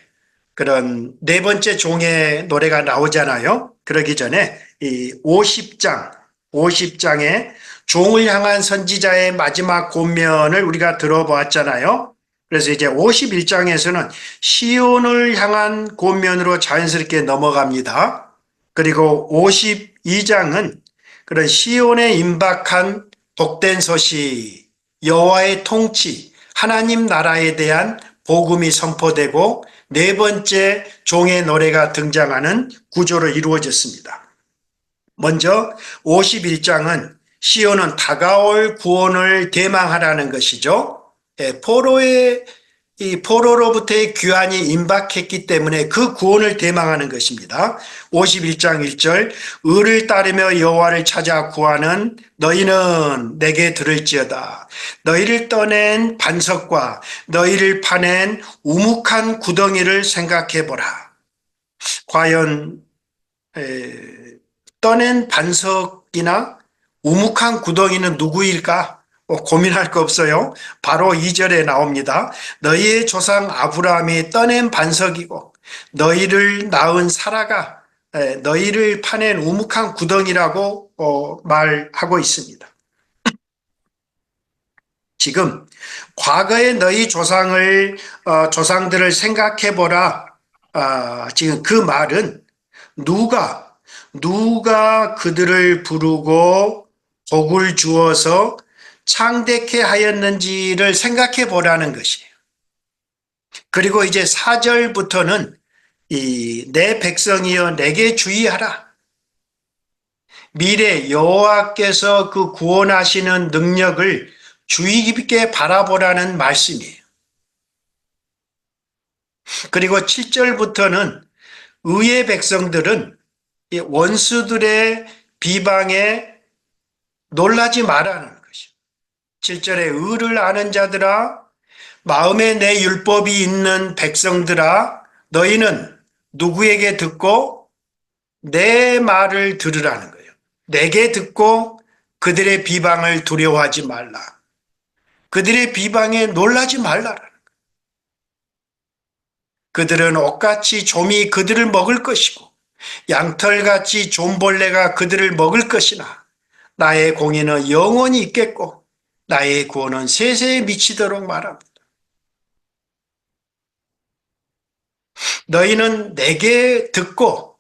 그런 네 번째 종의 노래가 나오잖아요. 그러기 전에 이 50장에 종을 향한 선지자의 마지막 권면을 우리가 들어보았잖아요. 그래서 이제 51장에서는 시온을 향한 권면으로 자연스럽게 넘어갑니다. 그리고 52장은 그런 시온에 임박한 복된 소식, 여호와의 통치, 하나님 나라에 대한 복음이 선포되고 네 번째 종의 노래가 등장하는 구조로 이루어졌습니다. 먼저 51장은 시온은 다가올 구원을 대망하라는 것이죠. 포로로부터의 귀환이 임박했기 때문에 그 구원을 대망하는 것입니다. 51장 1절, 의를 따르며 여호와를 찾아 구하는 너희는 내게 들을지어다. 너희를 떠낸 반석과 너희를 파낸 우묵한 구덩이를 생각해 보라. 과연 떠낸 반석이나 우묵한 구덩이는 누구일까? 고민할 거 없어요. 바로 2절에 나옵니다. 너희의 조상 아브라함이 떠낸 반석이고 너희를 낳은 사라가 너희를 파낸 우묵한 구덩이라고 말하고 있습니다. 지금 과거의 너희 조상들을 생각해 보라. 지금 그 말은 누가 그들을 부르고 복을 주어서 창대케 하였는지를 생각해 보라는 것이에요. 그리고 이제 4절부터는 내 백성이여 내게 주의하라. 미래 여호와께서 그 구원하시는 능력을 주의 깊게 바라보라는 말씀이에요. 그리고 7절부터는 의의 백성들은 원수들의 비방에 놀라지 말라는 것이요. 7절에 의를 아는 자들아, 마음에 내 율법이 있는 백성들아, 너희는 누구에게 듣고 내 말을 들으라는 거예요. 내게 듣고 그들의 비방을 두려워하지 말라. 그들의 비방에 놀라지 말라라. 그들은 옷같이 좀이 그들을 먹을 것이고 양털같이 좀벌레가 그들을 먹을 것이나 나의 공의는 영원히 있겠고 나의 구원은 세세에 미치도록 말합니다. 너희는 내게 듣고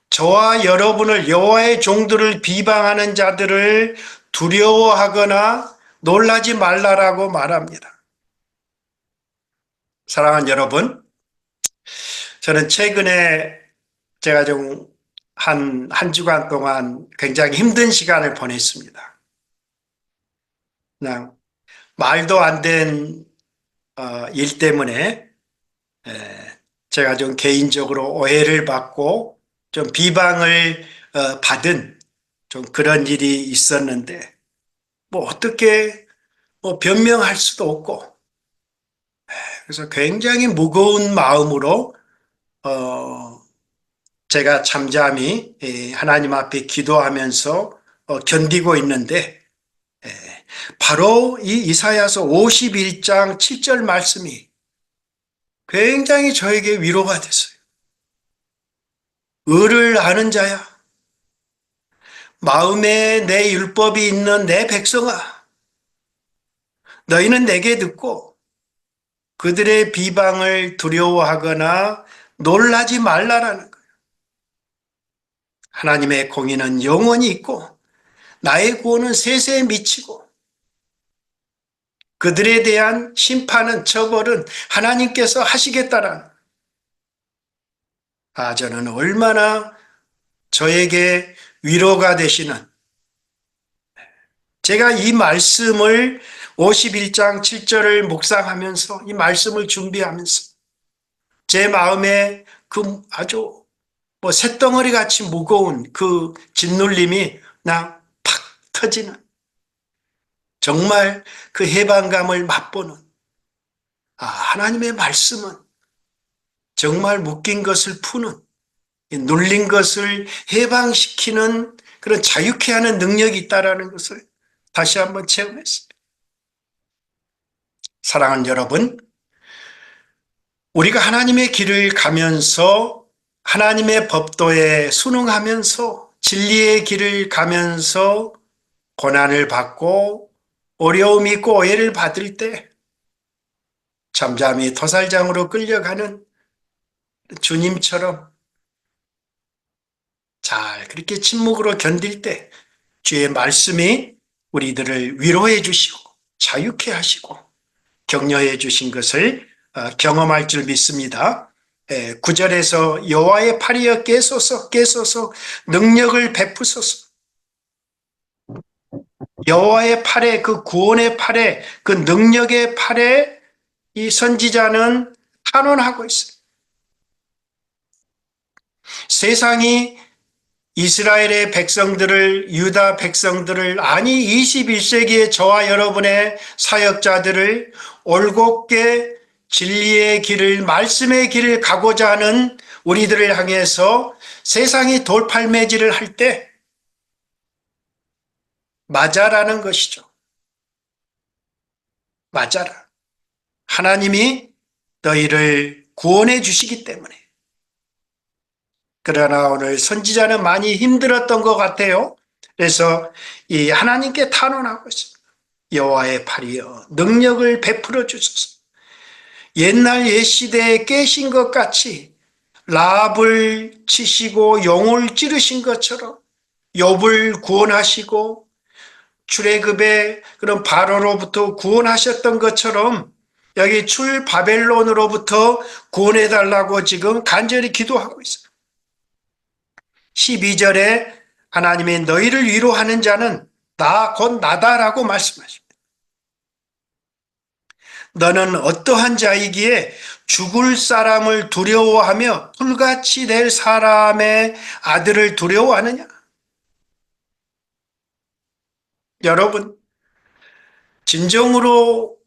저와 여러분을 여호와의 종들을 비방하는 자들을 두려워하거나 놀라지 말라라고 말합니다. 사랑하는 여러분, 저는 최근에 제가 좀 한 주간 동안 굉장히 힘든 시간을 보냈습니다. 그냥 말도 안 된 일 때문에 제가 좀 개인적으로 오해를 받고 좀 비방을 받은 좀 그런 일이 있었는데 뭐 어떻게 뭐 변명할 수도 없고 그래서 굉장히 무거운 마음으로 제가 잠잠히 하나님 앞에 기도하면서 견디고 있는데 바로 이 이사야서 51장 7절 말씀이 굉장히 저에게 위로가 됐어요. 의를 아는 자야, 마음에 내 율법이 있는 내 백성아, 너희는 내게 듣고 그들의 비방을 두려워하거나 놀라지 말라라는 거예요. 하나님의 공의는 영원히 있고 나의 구원은 세세에 미치고 그들에 대한 심판은 처벌은 하나님께서 하시겠다라는 저는 얼마나 저에게 위로가 되시는 제가 이 말씀을 51장 7절을 묵상하면서 이 말씀을 준비하면서 제 마음에 그 아주 뭐 쇳덩어리 같이 무거운 그 짓눌림이 나 팍 터지는 정말 그 해방감을 맛보는 하나님의 말씀은 정말 묶인 것을 푸는 눌린 것을 해방시키는 그런 자유케 하는 능력이 있다는 것을 다시 한번 체험했습니다. 사랑하는 여러분, 우리가 하나님의 길을 가면서 하나님의 법도에 순응하면서 진리의 길을 가면서 고난을 받고 어려움이 있고 오해를 받을 때 잠잠히 도살장으로 끌려가는 주님처럼 잘 그렇게 침묵으로 견딜 때 주의 말씀이 우리들을 위로해 주시고 자유케 하시고 격려해 주신 것을 경험할 줄 믿습니다. 9절에서 여호와의 팔이여 깨소서 깨소서 능력을 베푸소서. 여호와의 팔에 그 구원의 팔에 그 능력의 팔에 이 선지자는 탄원하고 있어요. 세상이 이스라엘의 백성들을 유다 백성들을 아니 21세기의 저와 여러분의 사역자들을 올곧게 진리의 길을 말씀의 길을 가고자 하는 우리들을 향해서 세상이 돌팔매질을 할 때 맞아라는 것이죠. 맞아라. 하나님이 너희를 구원해 주시기 때문에. 그러나 오늘 선지자는 많이 힘들었던 것 같아요. 그래서 이 하나님께 탄원하고 있습니다. 여호와의 팔이여 능력을 베풀어 주소서. 옛날 옛시대에 깨신 것 같이 라합을 치시고 용을 찌르신 것처럼 욥을 구원하시고 출애굽의 그런 바로로부터 구원하셨던 것처럼 여기 출 바벨론으로부터 구원해달라고 지금 간절히 기도하고 있어요. 12절에 하나님이 너희를 위로하는 자는 나 곧 나다라고 말씀하십니다. 너는 어떠한 자이기에 죽을 사람을 두려워하며 풀같이 될 사람의 아들을 두려워하느냐? 여러분, 진정으로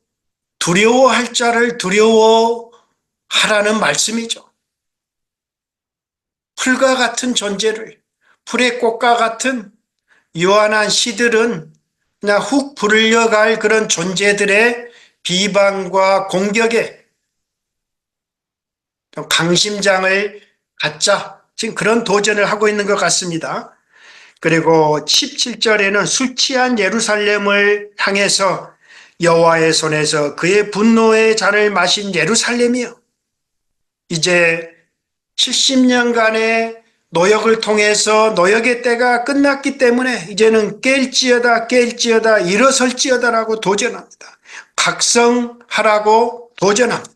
두려워할 자를 두려워하라는 말씀이죠. 풀과 같은 존재를, 풀의 꽃과 같은 요한한 시들은 그냥 훅 불려갈 그런 존재들의 비방과 공격에 좀 강심장을 갖자. 지금 그런 도전을 하고 있는 것 같습니다. 그리고 17절에는 술 취한 예루살렘을 향해서 여호와의 손에서 그의 분노의 잔을 마신 예루살렘이여, 이제 70년간의 노역을 통해서 노역의 때가 끝났기 때문에 이제는 깰지어다 깰지어다 일어설지어다라고 도전합니다. 각성하라고 도전합니다.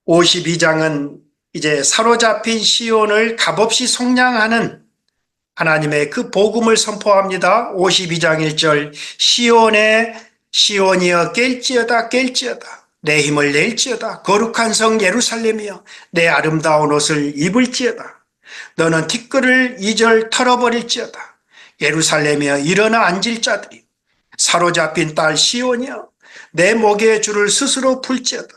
52장은 이제 사로잡힌 시온을 값없이 속량하는 하나님의 그 복음을 선포합니다. 52장 1절 시온이여 깰지어다 깰지어다 내 힘을 낼지어다 거룩한 성 예루살렘이여 내 아름다운 옷을 입을지어다 너는 티끌을 2절 털어버릴지어다 예루살렘이여 일어나 앉을 자들이 사로잡힌 딸 시온이여 내 목에 줄을 스스로 풀지어다.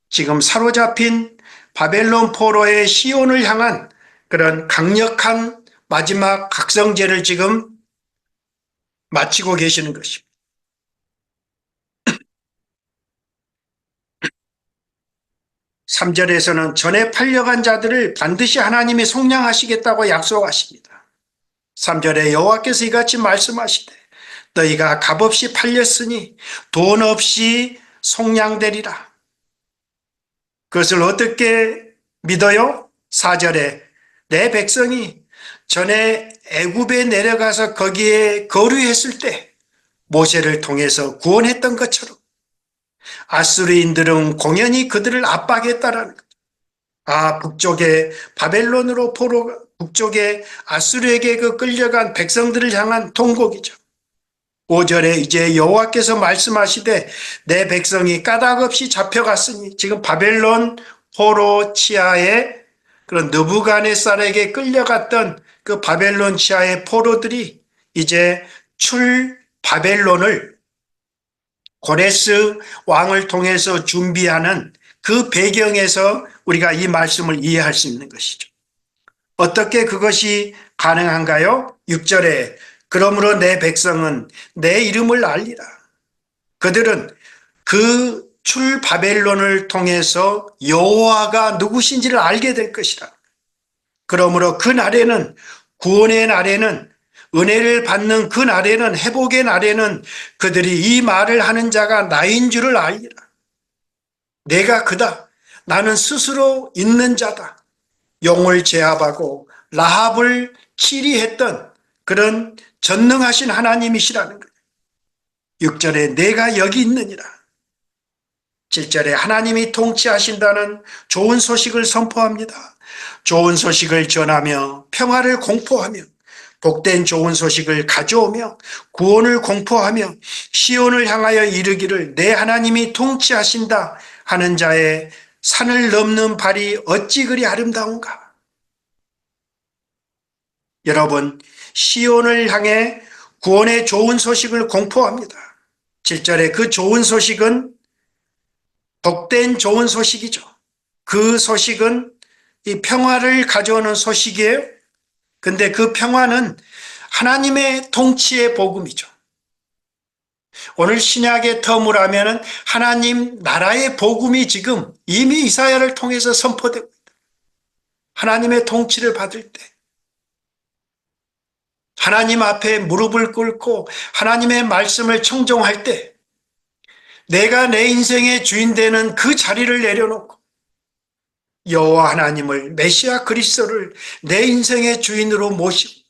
지금 사로잡힌 바벨론 포로의 시온을 향한 그런 강력한 마지막 각성제를 지금 마치고 계시는 것입니다. 3절에서는 전에 팔려간 자들을 반드시 하나님이 속량하시겠다고 약속하십니다. 3절에 여호와께서 이같이 말씀하시되 너희가 값없이 팔렸으니 돈 없이 속량되리라. 그것을 어떻게 믿어요? 4절에 내 백성이 전에 애굽에 내려가서 거기에 거류했을 때 모세를 통해서 구원했던 것처럼 아수르인들은 공연히 그들을 압박했다라는 거죠. 북쪽에 바벨론으로 북쪽에 아수르에게 그 끌려간 백성들을 향한 통곡이죠. 5절에 이제 여호와께서 말씀하시되 내 백성이 까닭없이 잡혀갔으니, 지금 바벨론 포로 치하에 그런 느부갓네살에게 끌려갔던 그 바벨론 치하의 포로들이 이제 바벨론을 고레스 왕을 통해서 준비하는 그 배경에서 우리가 이 말씀을 이해할 수 있는 것이죠. 어떻게 그것이 가능한가요? 6절에 그러므로 내 백성은 내 이름을 알리라. 그들은 그 바벨론을 통해서 여호와가 누구신지를 알게 될 것이라. 그러므로 그 날에는, 구원의 날에는, 은혜를 받는 그 날에는, 회복의 날에는 그들이 이 말을 하는 자가 나인 줄을 알리라. 내가 그다. 나는 스스로 있는 자다. 용을 제압하고 라합을 치리했던 그런 전능하신 하나님이시라는 거예요. 6절에 내가 여기 있느니라. 7절에 하나님이 통치하신다는 좋은 소식을 선포합니다. 좋은 소식을 전하며 평화를 공포하며 복된 좋은 소식을 가져오며 구원을 공포하며 시온을 향하여 이르기를 내 하나님이 통치하신다 하는 자의 산을 넘는 발이 어찌 그리 아름다운가. 여러분, 시온을 향해 구원의 좋은 소식을 공포합니다. 7절에 그 좋은 소식은 복된 좋은 소식이죠. 그 소식은 이 평화를 가져오는 소식이에요. 근데 그 평화는 하나님의 통치의 복음이죠. 오늘 신약의 터무로 하면은 하나님 나라의 복음이 지금 이미 이사야를 통해서 선포되고 있다. 하나님의 통치를 받을 때, 하나님 앞에 무릎을 꿇고 하나님의 말씀을 청종할 때, 내가 내 인생의 주인 되는 그 자리를 내려놓고 여호와 하나님을, 메시아 그리스도를 내 인생의 주인으로 모시고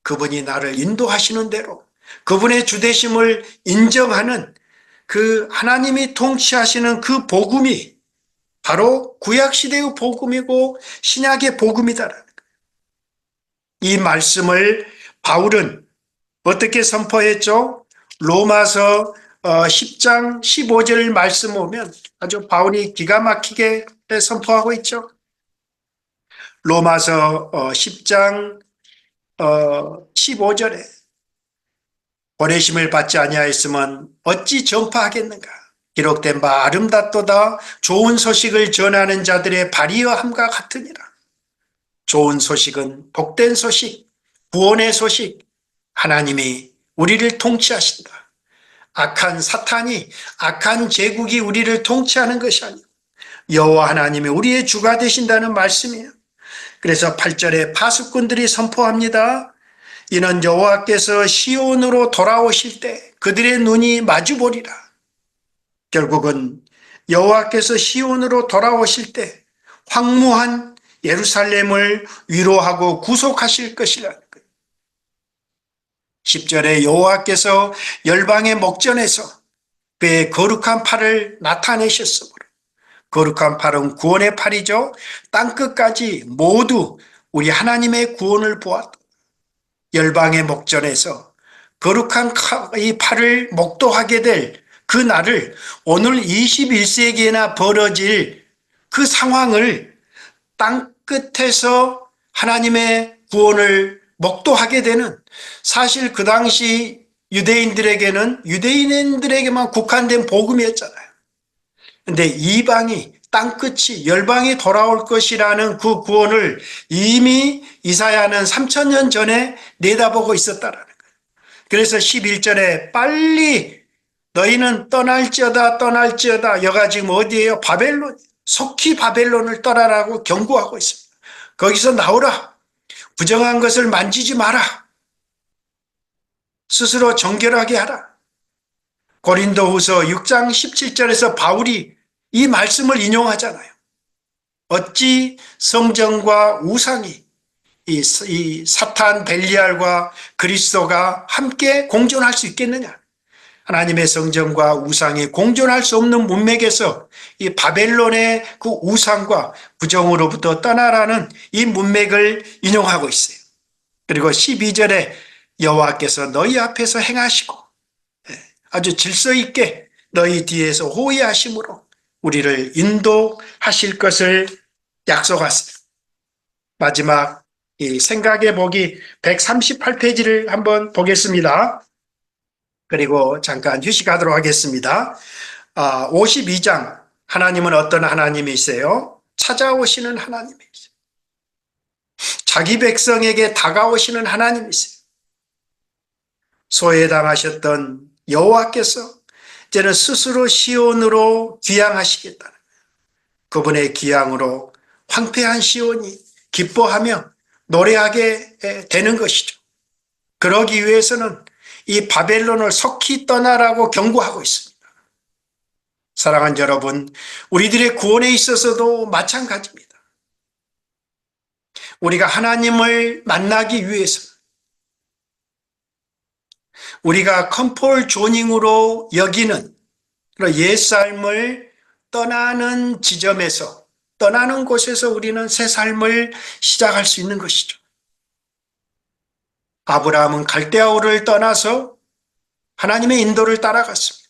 그분이 나를 인도하시는 대로 그분의 주되심을 인정하는 그 하나님이 통치하시는 그 복음이 바로 구약시대의 복음이고 신약의 복음이다라는 거예요. 이 말씀을 바울은 어떻게 선포했죠? 로마서 10장 15절 말씀 보면 아주 바울이 기가 막히게 선포하고 있죠. 로마서 10장 15절에 보내심을 받지 아니하였으면 어찌 전파하겠는가. 기록된 바 아름답도다 좋은 소식을 전하는 자들의 발이여함과 같으니라. 좋은 소식은 복된 소식, 구원의 소식, 하나님이 우리를 통치하신다. 악한 사탄이, 악한 제국이 우리를 통치하는 것이 아니고 여호와 하나님이 우리의 주가 되신다는 말씀이에요. 그래서 8절에 파수꾼들이 선포합니다. 이는 여호와께서 시온으로 돌아오실 때 그들의 눈이 마주보리라. 결국은 여호와께서 시온으로 돌아오실 때 황무한 예루살렘을 위로하고 구속하실 것이라는 거예요. 10절에 여호와께서 열방의 목전에서 그의 거룩한 팔을 나타내셨으므로, 거룩한 팔은 구원의 팔이죠. 땅끝까지 모두 우리 하나님의 구원을 보았다. 열방의 목전에서 거룩한 이 팔을 목도하게 될 그 날을, 오늘 21세기에나 벌어질 그 상황을 땅끝에서 하나님의 구원을 목도하게 되는, 사실 그 당시 유대인들에게만 국한된 복음이었잖아요. 근데 이방이, 땅끝이, 열방이 돌아올 것이라는 그 구원을 이미 이사야는 3000년 전에 내다보고 있었다라는 거예요. 그래서 11절에 빨리 너희는 떠날지어다. 여가 지금 어디예요? 바벨론. 속히 바벨론을 떠나라고 경고하고 있습니다. 거기서 나오라. 부정한 것을 만지지 마라. 스스로 정결하게 하라. 고린도후서 6장 17절에서 바울이 이 말씀을 인용하잖아요. 어찌 성전과 우상이, 이 사탄 벨리알과 그리스도가 함께 공존할 수 있겠느냐? 하나님의 성전과 우상이 공존할 수 없는 문맥에서 이 바벨론의 그 우상과 부정으로부터 떠나라는 이 문맥을 인용하고 있어요. 그리고 12절에 여호와께서 너희 앞에서 행하시고 아주 질서 있게 너희 뒤에서 호위하심으로 우리를 인도하실 것을 약속하세요. 마지막 이 생각의 보기 138페이지를 한번 보겠습니다. 그리고 잠깐 휴식하도록 하겠습니다. 52장, 하나님은 어떤 하나님이세요? 찾아오시는 하나님이세요. 자기 백성에게 다가오시는 하나님이세요. 소외당하셨던 여호와께서 이제는 스스로 시온으로 귀향하시겠다는, 그분의 귀향으로 황폐한 시온이 기뻐하며 노래하게 되는 것이죠. 그러기 위해서는 이 바벨론을 속히 떠나라고 경고하고 있습니다. 사랑하는 여러분, 우리들의 구원에 있어서도 마찬가지입니다. 우리가 하나님을 만나기 위해서 우리가 컴포트 조닝으로 여기는 옛 삶을 떠나는 지점에서, 떠나는 곳에서 우리는 새 삶을 시작할 수 있는 것이죠. 아브라함은 갈대아우를 떠나서 하나님의 인도를 따라갔습니다.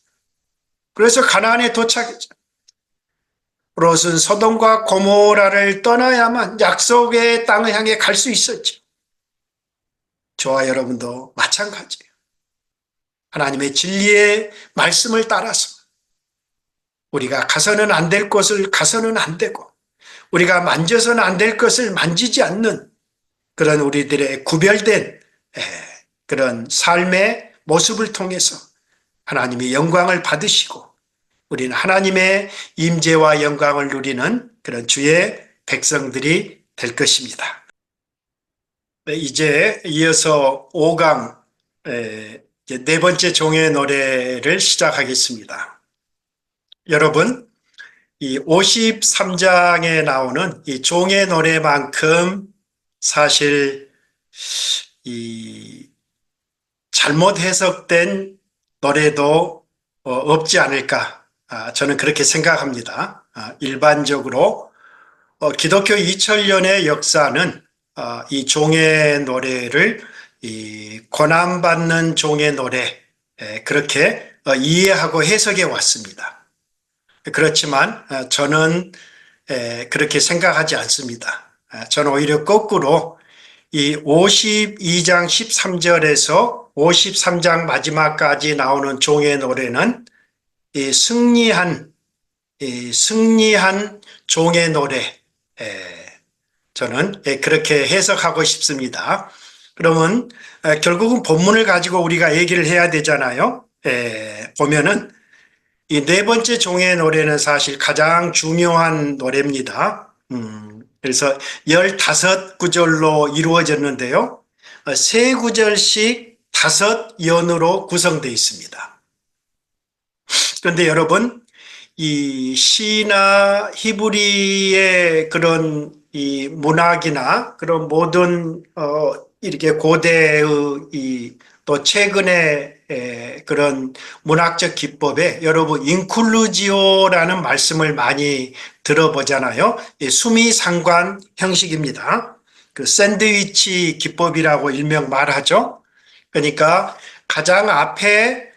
그래서 가나안에 도착했죠. 롯은 소돔과 고모라를 떠나야만 약속의 땅을 향해 갈 수 있었죠. 저와 여러분도 마찬가지예요. 하나님의 진리의 말씀을 따라서 우리가 가서는 안 될 것을 가서는 안 되고, 우리가 만져서는 안 될 것을 만지지 않는 그런 우리들의 구별된 그런 삶의 모습을 통해서 하나님의 영광을 받으시고 우리는 하나님의 임재와 영광을 누리는 그런 주의 백성들이 될 것입니다. 이제 이어서 5강 네 번째 종의 노래를 시작하겠습니다. 여러분, 이 53장에 나오는 이 종의 노래만큼 사실 이 잘못 해석된 노래도 없지 않을까, 저는 그렇게 생각합니다. 일반적으로 기독교 2000년의 역사는 이 종의 노래를 이 고난받는 종의 노래, 그렇게 이해하고 해석해 왔습니다. 그렇지만 저는 그렇게 생각하지 않습니다. 저는 오히려 거꾸로 이 52장 13절에서 53장 마지막까지 나오는 종의 노래는 이 승리한 종의 노래, 저는 그렇게 해석하고 싶습니다. 그러면 결국은 본문을 가지고 우리가 얘기를 해야 되잖아요. 보면은 이 네 번째 종의 노래는 사실 가장 중요한 노래입니다. 그래서 15구절로 이루어졌는데요. 세 구절씩 5연으로 구성되어 있습니다. 그런데 여러분, 이 시나 히브리의 그런 이 문학이나 그런 모든 이렇게 고대의 또 최근의 그런 문학적 기법에 여러분 인클루지오라는 말씀을 많이 들어보잖아요. 수미상관 형식입니다. 그 샌드위치 기법이라고 일명 말하죠. 그러니까 가장 앞에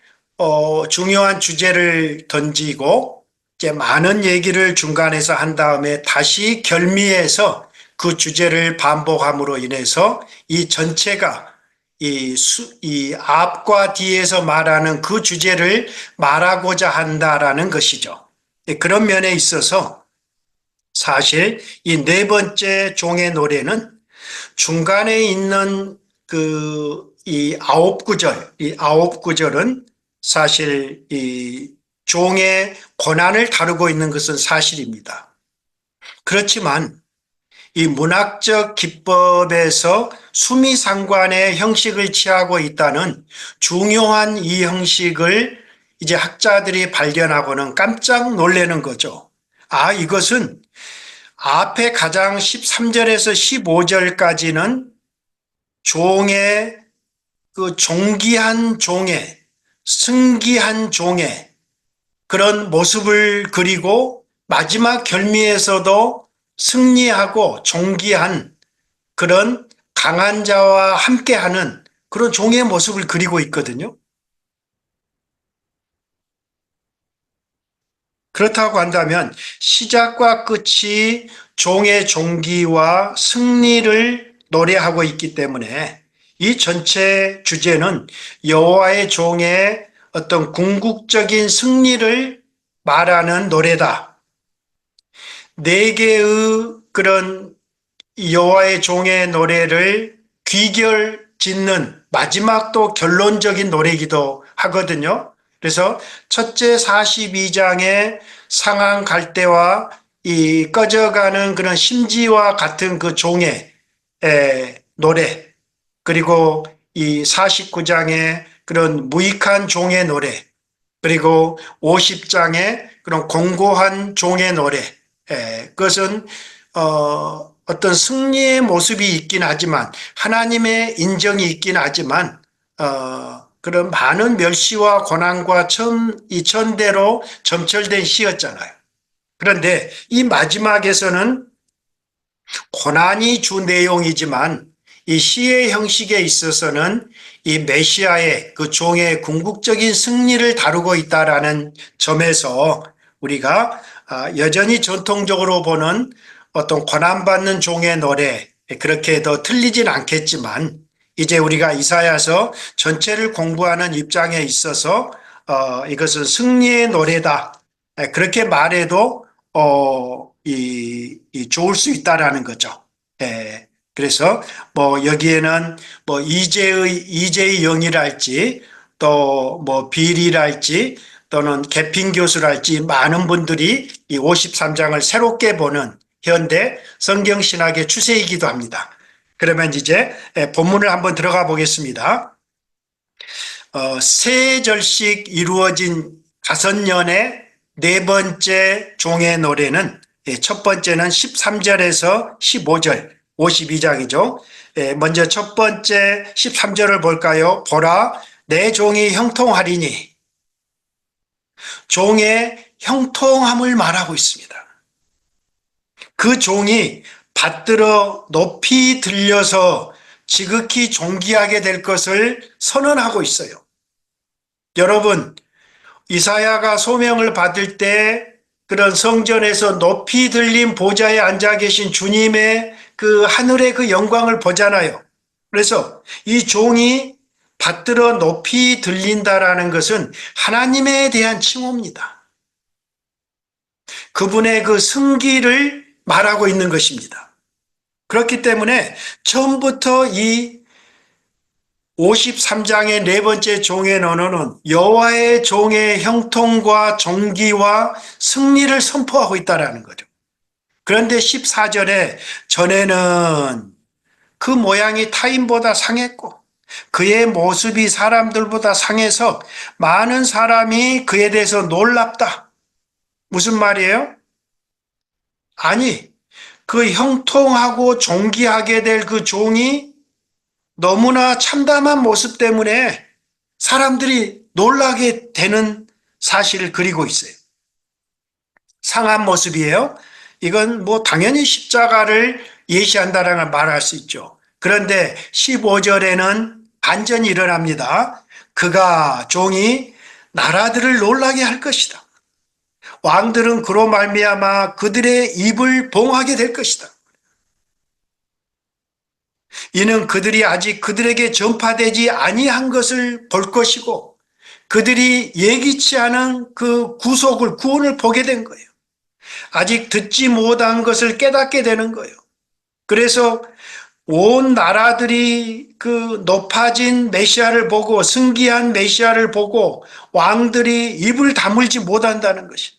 중요한 주제를 던지고 이제 많은 얘기를 중간에서 한 다음에 다시 결미해서 그 주제를 반복함으로 인해서 이 전체가 이 앞과 뒤에서 말하는 그 주제를 말하고자 한다라는 것이죠. 그런 면에 있어서 사실 이 네 번째 종의 노래는 중간에 있는 이 9구절, 이 9구절은 사실 이 종의 고난을 다루고 있는 것은 사실입니다. 그렇지만 이 문학적 기법에서 수미상관의 형식을 취하고 있다는 중요한 이 형식을 이제 학자들이 발견하고는 깜짝 놀라는 거죠. 아, 이것은 앞에 가장 13절에서 15절까지는 종의 그 존귀한 종의, 승기한 종의 그런 모습을 그리고 마지막 결미에서도 승리하고 존귀한 그런 강한 자와 함께하는 그런 종의 모습을 그리고 있거든요. 그렇다고 한다면 시작과 끝이 종의 존귀와 승리를 노래하고 있기 때문에 이 전체 주제는 여호와의 종의 어떤 궁극적인 승리를 말하는 노래다. 네 개의 그런 여호와의 종의 노래를 귀결 짓는 마지막 또 결론적인 노래이기도 하거든요. 그래서 첫째 42장의 상한 갈대와 이 꺼져가는 그런 심지와 같은 그 종의 노래, 그리고 이 49장의 그런 무익한 종의 노래, 그리고 50장의 그런 공고한 종의 노래, 그것은 어떤 승리의 모습이 있긴 하지만 하나님의 인정이 있긴 하지만 그런 많은 멸시와 고난과 천대로 점철된 시였잖아요. 그런데 이 마지막에서는 고난이 주 내용이지만 이 시의 형식에 있어서는 이 메시아의 그 종의 궁극적인 승리를 다루고 있다라는 점에서 우리가 여전히 전통적으로 보는 어떤 고난받는 종의 노래, 그렇게 더 틀리진 않겠지만 이제 우리가 이사야서 전체를 공부하는 입장에 있어서 이것은 승리의 노래다, 그렇게 말해도 좋을 수 있다라는 거죠. 그래서 뭐 여기에는 뭐 이재의 영이랄지 또 뭐 비리랄지 또는 개핀 교수랄지 많은 분들이 이 53장을 새롭게 보는 현대 성경신학의 추세이기도 합니다. 그러면 이제 본문을 한번 들어가 보겠습니다. 세 절씩 이루어진 5년의 네 번째 종의 노래는 첫 번째는 13절에서 15절 52장이죠. 먼저 첫 번째 13절을 볼까요? 보라, 내 종이 형통하리니. 종의 형통함을 말하고 있습니다. 그 종이 받들어 높이 들려서 지극히 존귀하게 될 것을 선언하고 있어요. 여러분, 이사야가 소명을 받을 때 그런 성전에서 높이 들린 보좌에 앉아 계신 주님의 그 하늘의 그 영광을 보잖아요. 그래서 이 종이 받들어 높이 들린다라는 것은 하나님에 대한 칭호입니다. 그분의 그 승기를 말하고 있는 것입니다. 그렇기 때문에 처음부터 이 53장의 네 번째 종의 언어는 여호와의 종의 형통과 존귀와 승리를 선포하고 있다는 거죠. 그런데 14절에 전에는 그 모양이 타인보다 상했고 그의 모습이 사람들보다 상해서 많은 사람이 그에 대해서 놀랍다. 무슨 말이에요? 아니, 그 형통하고 존귀하게 될 그 종이 너무나 참담한 모습 때문에 사람들이 놀라게 되는 사실을 그리고 있어요. 상한 모습이에요. 이건 뭐 당연히 십자가를 예시한다라는 말할 수 있죠. 그런데 15절에는 반전이 일어납니다. 그가 종이 나라들을 놀라게 할 것이다. 왕들은 그로 말미암아 그들의 입을 봉하게 될 것이다. 이는 그들이 아직 그들에게 전파되지 아니한 것을 볼 것이고 그들이 예기치 않은 그 구원을 보게 된 거예요. 아직 듣지 못한 것을 깨닫게 되는 거예요. 그래서 온 나라들이 그 높아진 메시아를 보고 승기한 메시아를 보고 왕들이 입을 다물지 못한다는 것이.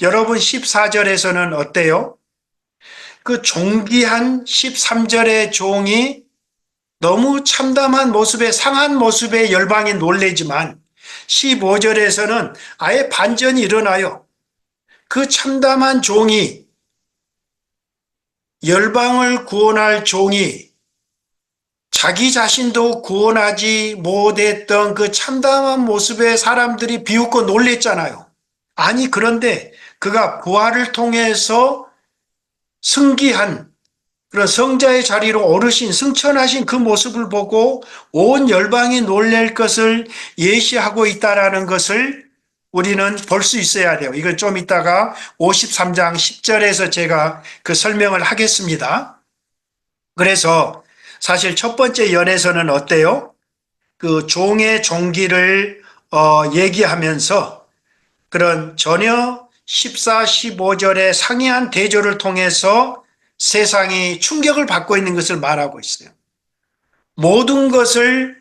여러분 14절에서는 어때요? 그 존귀한 13절의 종이 너무 참담한 모습에 상한 모습에 열방이 놀래지만 15절에서는 아예 반전이 일어나요. 그 참담한 종이 열방을 구원할 종이 자기 자신도 구원하지 못했던 그 참담한 모습에 사람들이 비웃고 놀랬잖아요. 아니 그런데 그가 부활을 통해서 승기한 그런 성자의 자리로 오르신 승천하신 그 모습을 보고 온 열방이 놀랄 것을 예시하고 있다는 것을 우리는 볼 수 있어야 돼요. 이건 좀 이따가 53장 10절에서 제가 그 설명을 하겠습니다. 그래서 사실 첫 번째 연에서는 어때요? 그 종의 종기를 얘기하면서 그런 전혀 14, 15절의 상이한 대조를 통해서 세상이 충격을 받고 있는 것을 말하고 있어요. 모든 것을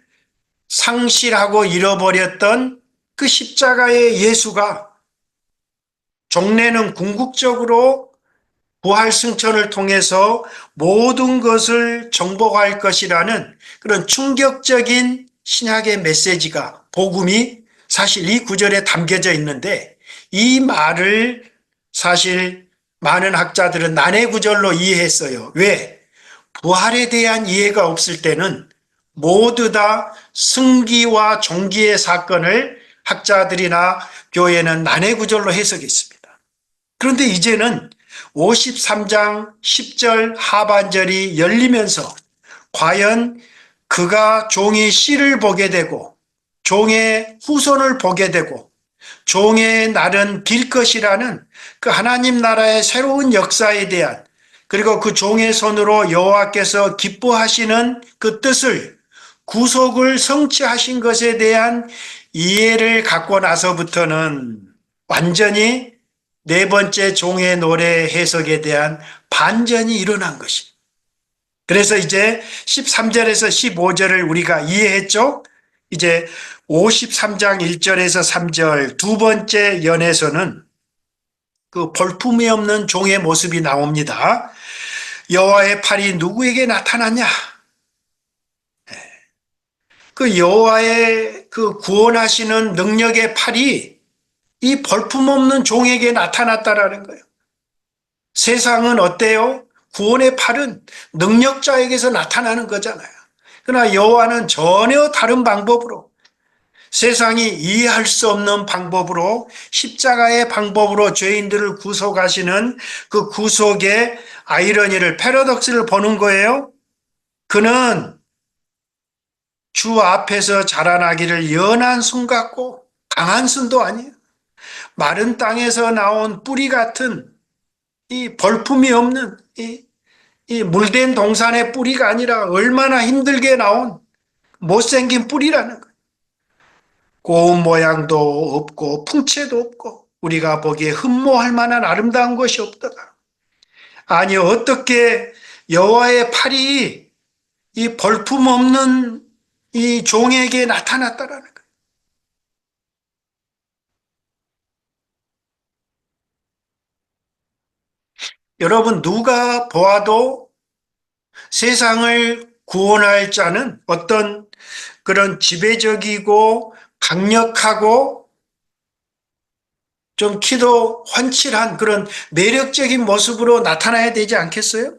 상실하고 잃어버렸던 그 십자가의 예수가 종래는 궁극적으로 부활 승천을 통해서 모든 것을 정복할 것이라는 그런 충격적인 신약의 메시지가 복음이 사실 이 구절에 담겨져 있는데 이 말을 사실 많은 학자들은 난해 구절로 이해했어요. 왜? 부활에 대한 이해가 없을 때는 모두 다 승기와 종기의 사건을 학자들이나 교회는 난해 구절로 해석했습니다. 그런데 이제는 53장 10절 하반절이 열리면서 과연 그가 종이 씨를 보게 되고 종의 후손을 보게 되고 종의 날은 길 것이라는 그 하나님 나라의 새로운 역사에 대한 그리고 그 종의 손으로 여호와께서 기뻐하시는 그 뜻을 구속을 성취하신 것에 대한 이해를 갖고 나서부터는 완전히 네 번째 종의 노래 해석에 대한 반전이 일어난 것입니다. 그래서 이제 13절에서 15절을 우리가 이해했죠? 이제 53장 1절에서 3절 두 번째 연에서는 그 볼품이 없는 종의 모습이 나옵니다. 여호와의 팔이 누구에게 나타났냐? 그 여호와의 그 구원하시는 능력의 팔이 이 볼품없는 종에게 나타났다라는 거예요. 세상은 어때요? 구원의 팔은 능력자에게서 나타나는 거잖아요. 그러나 여호와는 전혀 다른 방법으로 세상이 이해할 수 없는 방법으로 십자가의 방법으로 죄인들을 구속하시는 그 구속의 아이러니를 패러독스를 보는 거예요. 그는 주 앞에서 자라나기를 연한 순 같고 강한 순도 아니에요. 마른 땅에서 나온 뿌리 같은 이 볼품이 없는 이 이 물된 동산의 뿌리가 아니라 얼마나 힘들게 나온 못생긴 뿌리라는 거예요. 고운 모양도 없고 풍채도 없고 우리가 보기에 흠모할 만한 아름다운 것이 없더라. 아니 어떻게 여호와의 팔이 이 볼품없는 이 종에게 나타났다라는 거예요. 여러분 누가 보아도 세상을 구원할 자는 어떤 그런 지배적이고 강력하고 좀 키도 훤칠한 그런 매력적인 모습으로 나타나야 되지 않겠어요?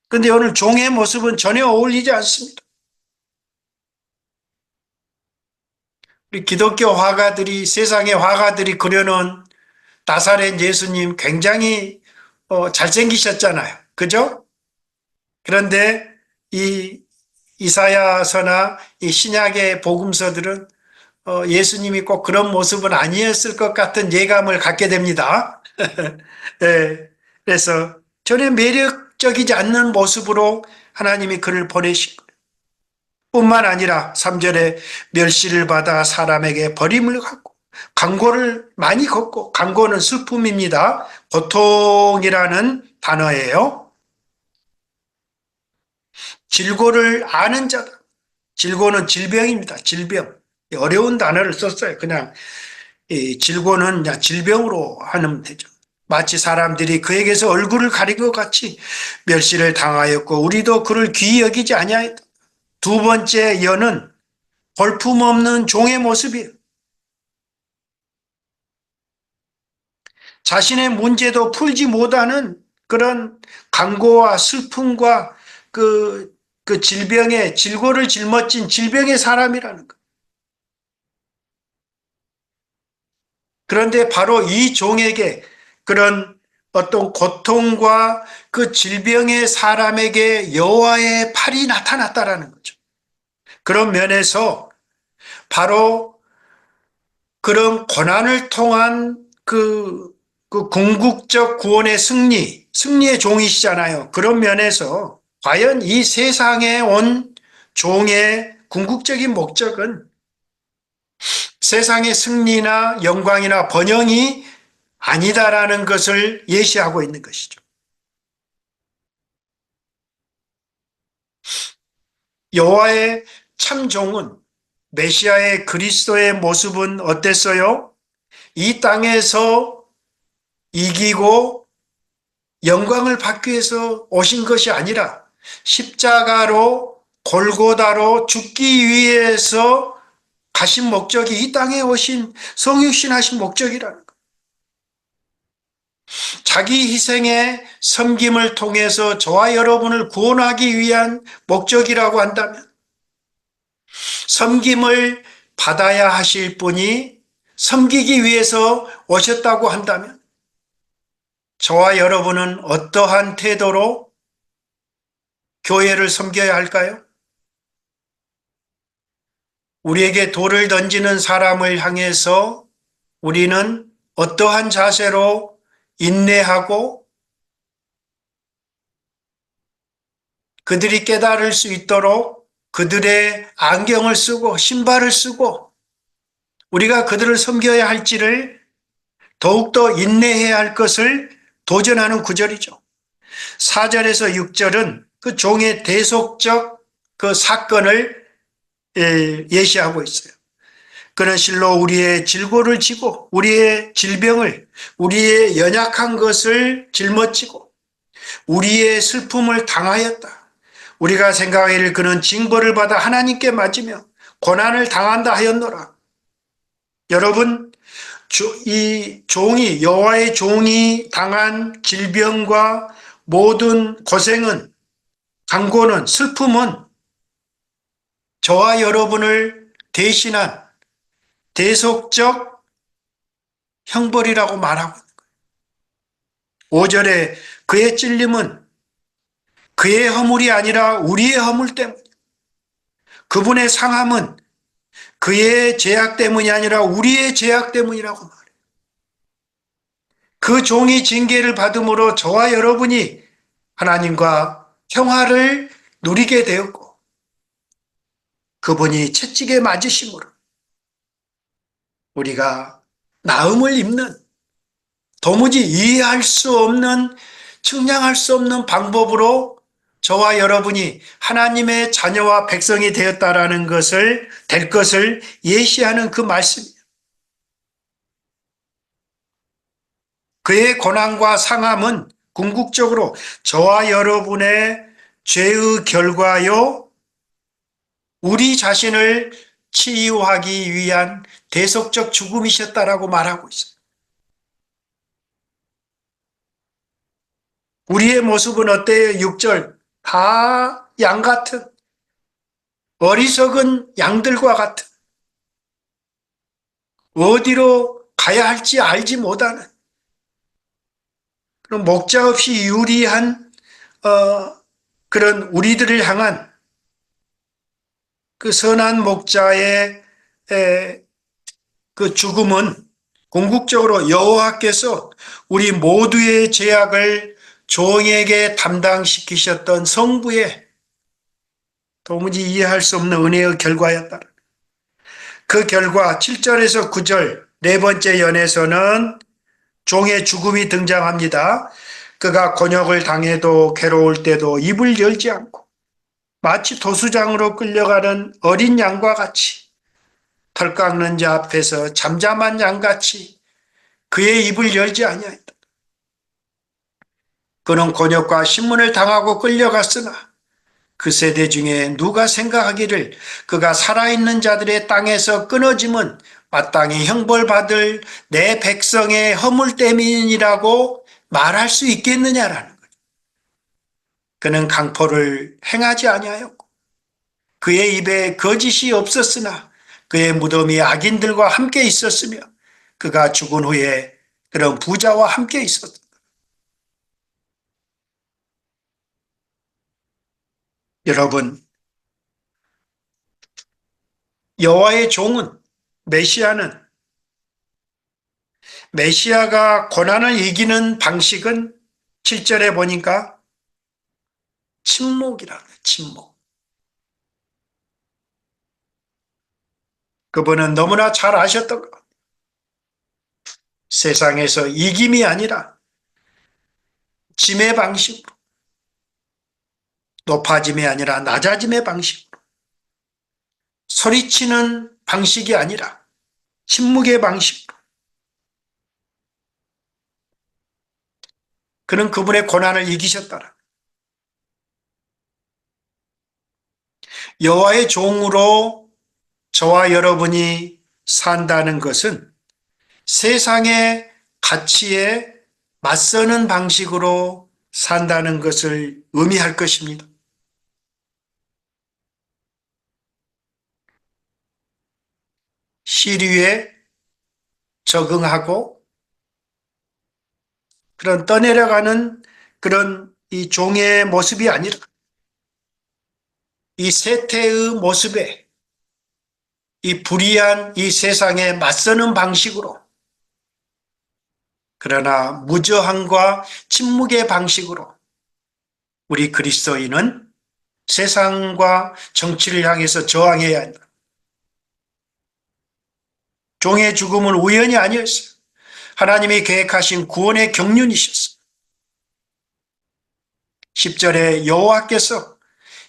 근데 오늘 종의 모습은 전혀 어울리지 않습니다. 우리 기독교 화가들이 세상의 화가들이 그려놓은 나사렛 예수님 굉장히 잘생기셨잖아요. 그죠? 그런데 이 이사야서나 이 신약의 복음서들은 예수님이 꼭 그런 모습은 아니었을 것 같은 예감을 갖게 됩니다. 네, 그래서 전혀 매력적이지 않는 모습으로 하나님이 그를 보내신 거예요. 뿐만 아니라 3절에 멸시를 받아 사람에게 버림을 갖고 강고를 많이 걷고 강고는 슬픔입니다. 고통이라는 단어예요. 질고를 아는 자다. 질고는 질병입니다. 질병. 어려운 단어를 썼어요. 그냥 이 질고는 그냥 질병으로 하면 되죠. 마치 사람들이 그에게서 얼굴을 가린 것 같이 멸시를 당하였고 우리도 그를 귀히 여기지 아니하였다. 두 번째 여는 볼품없는 종의 모습이에요. 자신의 문제도 풀지 못하는 그런 간고와 슬픔과 그 질병의 질고를 짊어진 질병의 사람이라는 것. 그런데 바로 이 종에게 그런 어떤 고통과 그 질병의 사람에게 여호와의 팔이 나타났다라는 거죠. 그런 면에서 바로 그런 고난을 통한 그 궁극적 구원의 승리의 종이시잖아요. 그런 면에서 과연 이 세상에 온 종의 궁극적인 목적은 세상의 승리나 영광이나 번영이 아니다라는 것을 예시하고 있는 것이죠. 여호와의 참 종은 메시아의 그리스도의 모습은 어땠어요? 이 땅에서 이기고 영광을 받기 위해서 오신 것이 아니라 십자가로 골고다로 죽기 위해서 가신 목적이 이 땅에 오신 성육신하신 목적이라는 것. 자기 희생의 섬김을 통해서 저와 여러분을 구원하기 위한 목적이라고 한다면 섬김을 받아야 하실 분이 섬기기 위해서 오셨다고 한다면 저와 여러분은 어떠한 태도로 교회를 섬겨야 할까요? 우리에게 돌을 던지는 사람을 향해서 우리는 어떠한 자세로 인내하고 그들이 깨달을 수 있도록 그들의 안경을 쓰고 신발을 쓰고 우리가 그들을 섬겨야 할지를 더욱더 인내해야 할 것을 도전하는 구절이죠. 4절에서 6절은 그 종의 대속적 그 사건을 예시하고 있어요. 그는 실로 우리의 질고를 지고 우리의 질병을 우리의 연약한 것을 짊어지고 우리의 슬픔을 당하였다. 우리가 생각하기를 그는 징벌을 받아 하나님께 맞으며 고난을 당한다 하였노라. 여러분 이 종이 여호와의 종이 당한 질병과 모든 고생은 강고는 슬픔은 저와 여러분을 대신한 대속적 형벌이라고 말하고 있는 거예요. 5절에 그의 찔림은 그의 허물이 아니라 우리의 허물 때문이에요. 그분의 상함은 그의 죄악 때문이 아니라 우리의 죄악 때문이라고 말해요. 그 종이 징계를 받음으로 저와 여러분이 하나님과 평화를 누리게 되었고 그분이 채찍에 맞으심으로 우리가 나음을 입는 도무지 이해할 수 없는 측량할 수 없는 방법으로 저와 여러분이 하나님의 자녀와 백성이 되었다라는 것을 될 것을 예시하는 그 말씀이에요. 그의 고난과 상함은 궁극적으로 저와 여러분의 죄의 결과요, 우리 자신을 치유하기 위한 대속적 죽음이셨다라고 말하고 있어요. 우리의 모습은 어때요? 6절. 다 양 같은, 어리석은 양들과 같은, 어디로 가야 할지 알지 못하는, 그런 목자 없이 유리한, 그런 우리들을 향한 그 선한 목자의 그 죽음은 궁극적으로 여호와께서 우리 모두의 죄악을 종에게 담당시키셨던 성부의 도무지 이해할 수 없는 은혜의 결과였다. 그 결과 7절에서 9절 네 번째 연에서는 종의 죽음이 등장합니다. 그가 곤욕을 당해도 괴로울 때도 입을 열지 않고 마치 도수장으로 끌려가는 어린 양과 같이 털 깎는 자 앞에서 잠잠한 양같이 그의 입을 열지 아니하였다. 그는 곤욕과 신문을 당하고 끌려갔으나 그 세대 중에 누가 생각하기를 그가 살아있는 자들의 땅에서 끊어짐은 마땅히 형벌받을 내 백성의 허물 때문이라고 말할 수 있겠느냐라는 거죠. 그는 강포를 행하지 아니하였고 그의 입에 거짓이 없었으나 그의 무덤이 악인들과 함께 있었으며 그가 죽은 후에 그런 부자와 함께 있었다. 여러분, 여호와의 종은 메시아는 메시아가 고난을 이기는 방식은 7절에 보니까 침묵이라는 거예요. 침묵. 그분은 너무나 잘 아셨던 것 같아요. 세상에서 이김이 아니라 짐의 방식으로, 높아짐이 아니라 낮아짐의 방식으로, 소리치는 방식이 아니라 침묵의 방식으로 그는 그분의 고난을 이기셨더라. 여호와의 종으로 저와 여러분이 산다는 것은 세상의 가치에 맞서는 방식으로 산다는 것을 의미할 것입니다. 시류에 적응하고 그런 떠내려가는 그런 이 종의 모습이 아니라 이 세태의 모습에 이 불의한 이 세상에 맞서는 방식으로 그러나 무저항과 침묵의 방식으로 우리 그리스도인은 세상과 정치를 향해서 저항해야 한다. 종의 죽음은 우연이 아니었어요. 하나님이 계획하신 구원의 경륜이셨어요. 10절에 여호와께서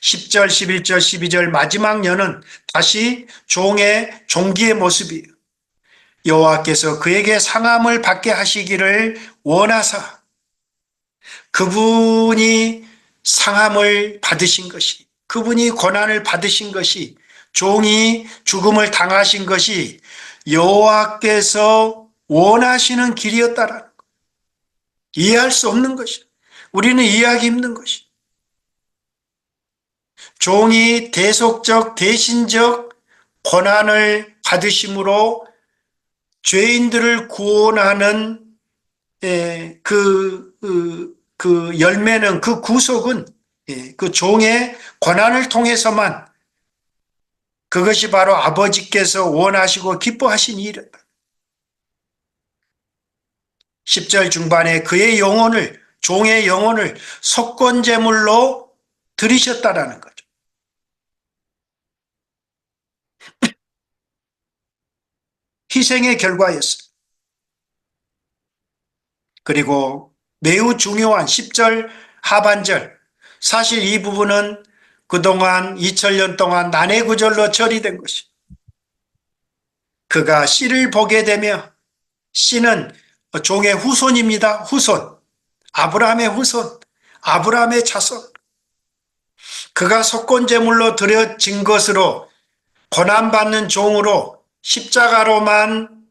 10절, 11절, 12절 마지막 년은 다시 종기의 모습이에요. 여호와께서 그에게 상함을 받게 하시기를 원하사 그분이 상함을 받으신 것이, 그분이 고난을 받으신 것이, 종이 죽음을 당하신 것이 여호와께서 원하시는 길이었다라는 것. 이해할 수 없는 것이, 우리는 이해하기 힘든 것이. 종이 대속적, 대신적 고난을 받으심으로 죄인들을 구원하는 그 열매는, 그 구속은 그 종의 고난을 통해서만, 그것이 바로 아버지께서 원하시고 기뻐하신 일이었다. 10절 중반에 그의 영혼을 종의 영혼을 속건제물로 드리셨다라는 거죠. 희생의 결과였어요. 그리고 매우 중요한 10절 하반절, 사실 이 부분은 그동안 2000년 동안 난해구절로 처리된 것이, 그가 씨를 보게 되며, 씨는 종의 후손입니다. 후손, 아브라함의 후손, 아브라함의 자손. 그가 속건제물로 드려진 것으로 고난받는 종으로 십자가로만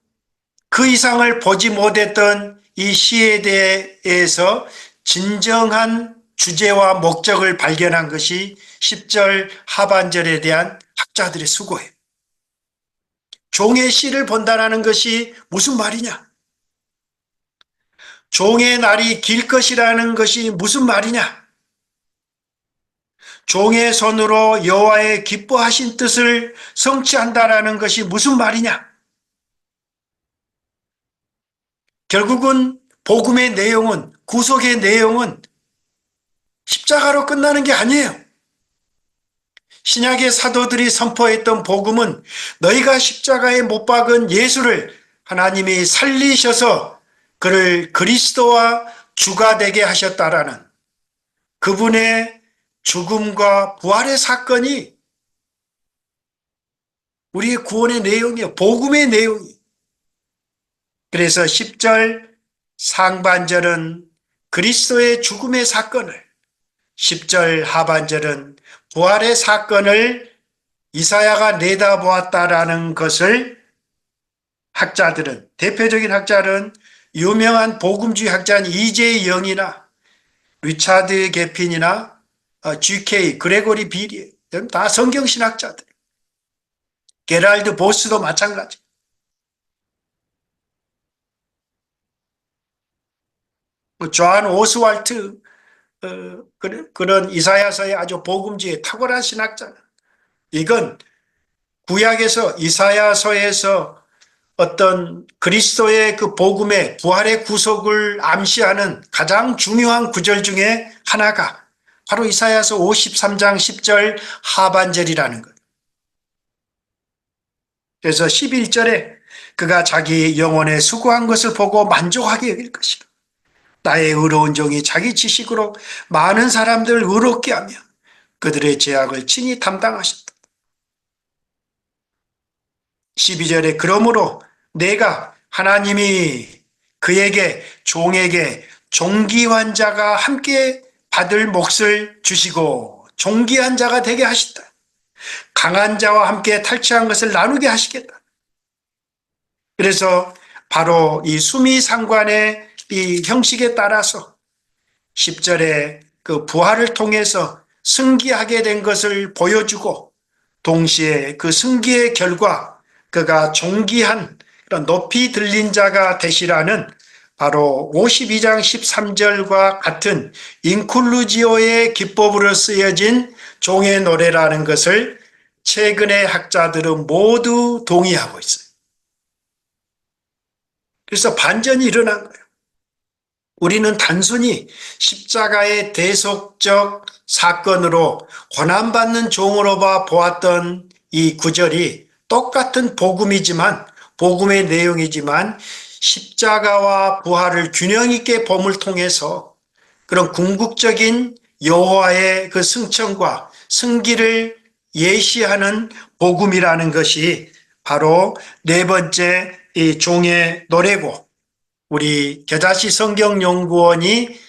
그 이상을 보지 못했던 이 시에 대해서 진정한 주제와 목적을 발견한 것이 10절 하반절에 대한 학자들의 수고예요. 종의 씨를 본다는 것이 무슨 말이냐? 종의 날이 길 것이라는 것이 무슨 말이냐? 종의 손으로 여호와의 기뻐하신 뜻을 성취한다라는 것이 무슨 말이냐? 결국은 복음의 내용은, 구속의 내용은 십자가로 끝나는 게 아니에요. 신약의 사도들이 선포했던 복음은 너희가 십자가에 못 박은 예수를 하나님이 살리셔서 그를 그리스도와 주가 되게 하셨다라는 그분의 죽음과 부활의 사건이 우리의 구원의 내용이에요. 복음의 내용이에요. 그래서 10절 상반절은 그리스도의 죽음의 사건을, 10절 하반절은 부활의 사건을 이사야가 내다보았다라는 것을 학자들은, 대표적인 학자는 유명한 복음주의 학자인 이제이 영이나 리차드 게핀이나 GK, 그레고리 빌이 다 성경신학자들. 게랄드 보스도 마찬가지. 존 오스왈트, 그런 이사야서의 아주 복음주의 탁월한 신학자. 이건 구약에서, 이사야서에서 어떤 그리스도의 그 복음의 부활의 구속을 암시하는 가장 중요한 구절 중에 하나가 바로 이사야서 53장 10절 하반절이라는 것. 그래서 11절에 그가 자기 영혼에 수고한 것을 보고 만족하게 여길 것이다. 나의 의로운 종이 자기 지식으로 많은 사람들을 의롭게 하며 그들의 죄악을 친히 담당하셨다. 12절에 그러므로 내가, 하나님이 그에게, 종에게 종기한 자가 함께 받을 몫을 주시고 종기한 자가 되게 하시다. 강한 자와 함께 탈취한 것을 나누게 하시겠다. 그래서 바로 이 수미상관의 이 형식에 따라서 10절에 그 부활을 통해서 승기하게 된 것을 보여주고, 동시에 그 승기의 결과 그가 존귀한 그런 높이 들린 자가 되시라는 바로 52장 13절과 같은 인클루지오의 기법으로 쓰여진 종의 노래라는 것을 최근의 학자들은 모두 동의하고 있어요. 그래서 반전이 일어난 거예요. 우리는 단순히 십자가의 대속적 사건으로 고난받는 종으로 보았던 이 구절이 똑같은 복음이지만, 복음의 내용이지만 십자가와 부활을 균형 있게 봄을 통해서 그런 궁극적인 여호와의 그 승천과 승기를 예시하는 복음이라는 것이 바로 네 번째 이 종의 노래고, 우리 겨자씨 성경연구원이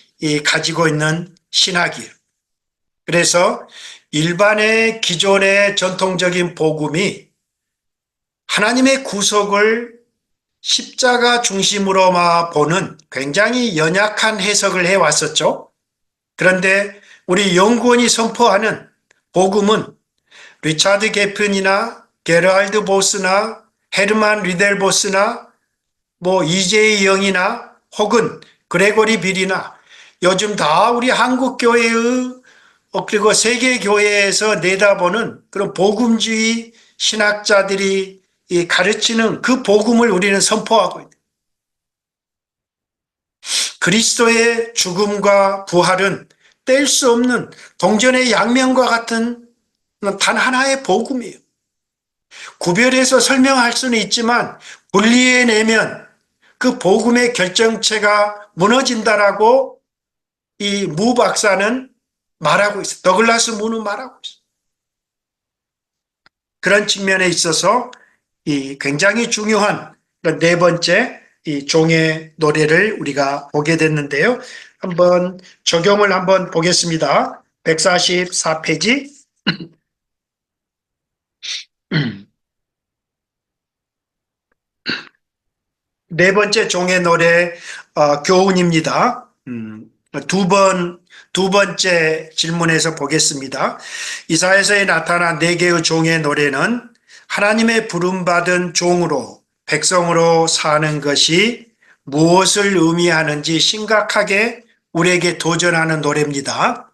가지고 있는 신학이에요. 그래서 일반의 기존의 전통적인 복음이 하나님의 구속을 십자가 중심으로만 보는 굉장히 연약한 해석을 해왔었죠. 그런데 우리 연구원이 선포하는 복음은 리차드 게픈이나 게럴드 보스나 헤르만 리델보스나 이제이 영이나 혹은 그레고리 빌이나 요즘 다 우리 한국교회의 그리고 세계교회에서 내다보는 그런 복음주의 신학자들이 가르치는 그 복음을 우리는 선포하고 있다. 그리스도의 죽음과 부활은 뗄 수 없는 동전의 양면과 같은 단 하나의 복음이에요. 구별해서 설명할 수는 있지만 분리해내면 그 복음의 결정체가 무너진다라고 이 무 박사는 말하고 있어요. 더글라스 무는 말하고 있어요. 그런 측면에 있어서 이 굉장히 중요한 네 번째 이 종의 노래를 우리가 보게 됐는데요. 한번 적용을 한번 보겠습니다. 144페이지. 네 번째 종의 노래 교훈입니다. 두 번째 질문에서 보겠습니다. 이사야서에 나타난 네 개의 종의 노래는 하나님의 부름받은 종으로 백성으로 사는 것이 무엇을 의미하는지 심각하게 우리에게 도전하는 노래입니다.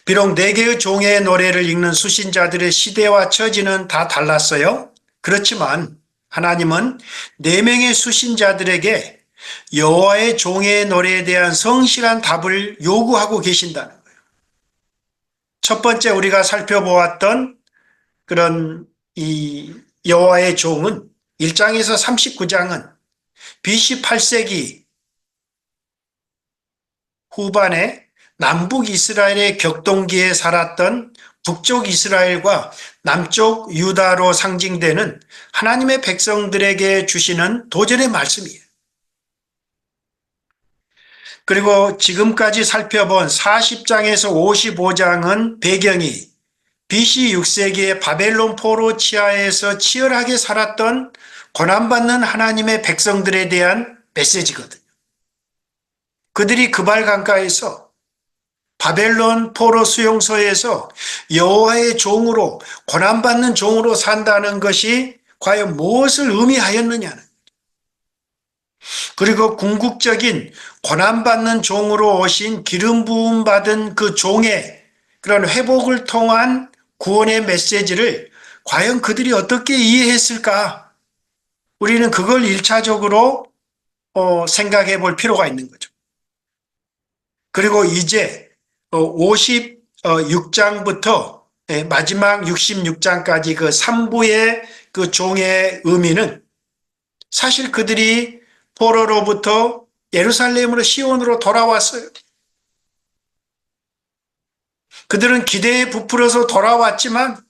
비록 네 개의 종의 노래를 읽는 수신자들의 시대와 처지는 다 달랐어요. 그렇지만 하나님은 네 명의 수신자들에게 여호와의 종의 노래에 대한 성실한 답을 요구하고 계신다는 거예요. 첫 번째 우리가 살펴보았던 그런 이 여호와의 종은 1장에서 39장은 BC 8세기 후반에 남북 이스라엘의 격동기에 살았던 북쪽 이스라엘과 남쪽 유다로 상징되는 하나님의 백성들에게 주시는 도전의 말씀이에요. 그리고 지금까지 살펴본 40장에서 55장은 배경이 BC 6세기의 바벨론 포로 치하에서 치열하게 살았던 고난받는 하나님의 백성들에 대한 메시지거든요. 그들이 그발 강가에서 바벨론 포로 수용소에서 여호와의 종으로 고난받는 종으로 산다는 것이 과연 무엇을 의미하였느냐는, 그리고 궁극적인 고난받는 종으로 오신 기름 부음 받은 그 종의 그런 회복을 통한 구원의 메시지를 과연 그들이 어떻게 이해했을까? 우리는 그걸 1차적으로 생각해 볼 필요가 있는 거죠. 그리고 이제 56장부터 마지막 66장까지 그 3부의 그 종의 의미는 사실 그들이 포로로부터 예루살렘으로 시온으로 돌아왔어요. 그들은 기대에 부풀어서 돌아왔지만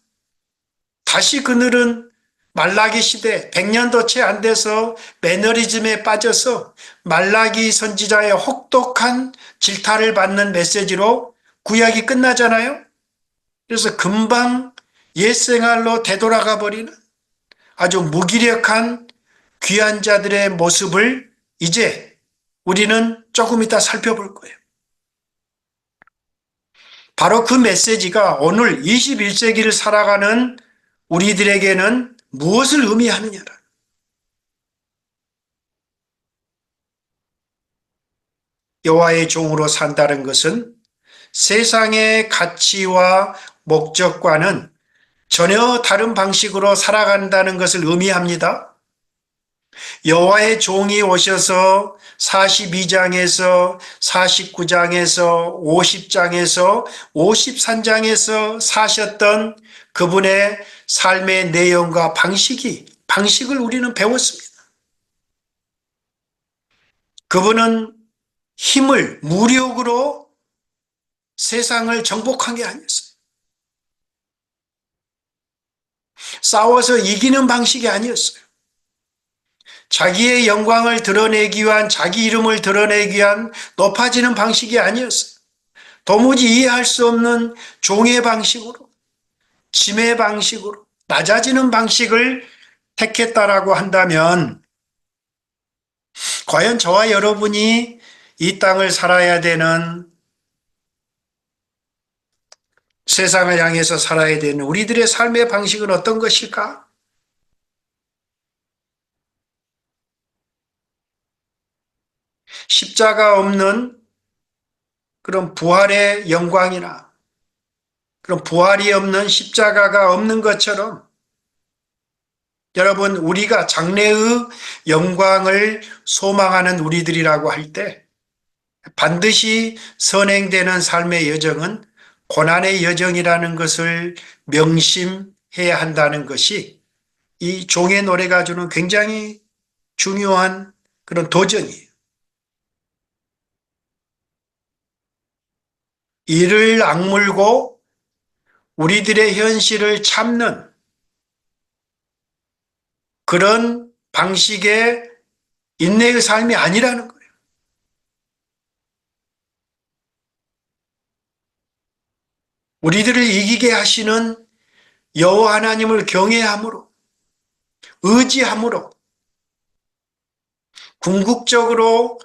다시 그들은 말라기 시대 100년도 채 안 돼서 매너리즘에 빠져서 말라기 선지자의 혹독한 질타를 받는 메시지로 구약이 끝나잖아요. 그래서 금방 옛 생활로 되돌아가 버리는 아주 무기력한 귀한 자들의 모습을 이제 우리는 조금 이따 살펴볼 거예요. 바로 그 메시지가 오늘 21세기를 살아가는 우리들에게는 무엇을 의미하느냐라. 여호와의 종으로 산다는 것은 세상의 가치와 목적과는 전혀 다른 방식으로 살아간다는 것을 의미합니다. 여호와의 종이 오셔서 42장에서 49장에서 50장에서 53장에서 사셨던 그분의 삶의 내용과 방식을 우리는 배웠습니다. 그분은 힘을 무력으로 세상을 정복한 게 아니었어요. 싸워서 이기는 방식이 아니었어요. 자기의 영광을 드러내기 위한, 자기 이름을 드러내기 위한 높아지는 방식이 아니었어요. 도무지 이해할 수 없는 종의 방식으로, 짐의 방식으로, 낮아지는 방식을 택했다라고 한다면 과연 저와 여러분이 이 땅을 살아야 되는, 세상을 향해서 살아야 되는 우리들의 삶의 방식은 어떤 것일까? 십자가 없는 그런 부활의 영광이나 그런 부활이 없는 십자가가 없는 것처럼 여러분, 우리가 장래의 영광을 소망하는 우리들이라고 할 때 반드시 선행되는 삶의 여정은 고난의 여정이라는 것을 명심해야 한다는 것이 이 종의 노래가 주는 굉장히 중요한 그런 도전이에요. 이를 악물고 우리들의 현실을 참는 그런 방식의 인내의 삶이 아니라는 거예요. 우리들을 이기게 하시는 여호와 하나님을 경외함으로, 의지함으로 궁극적으로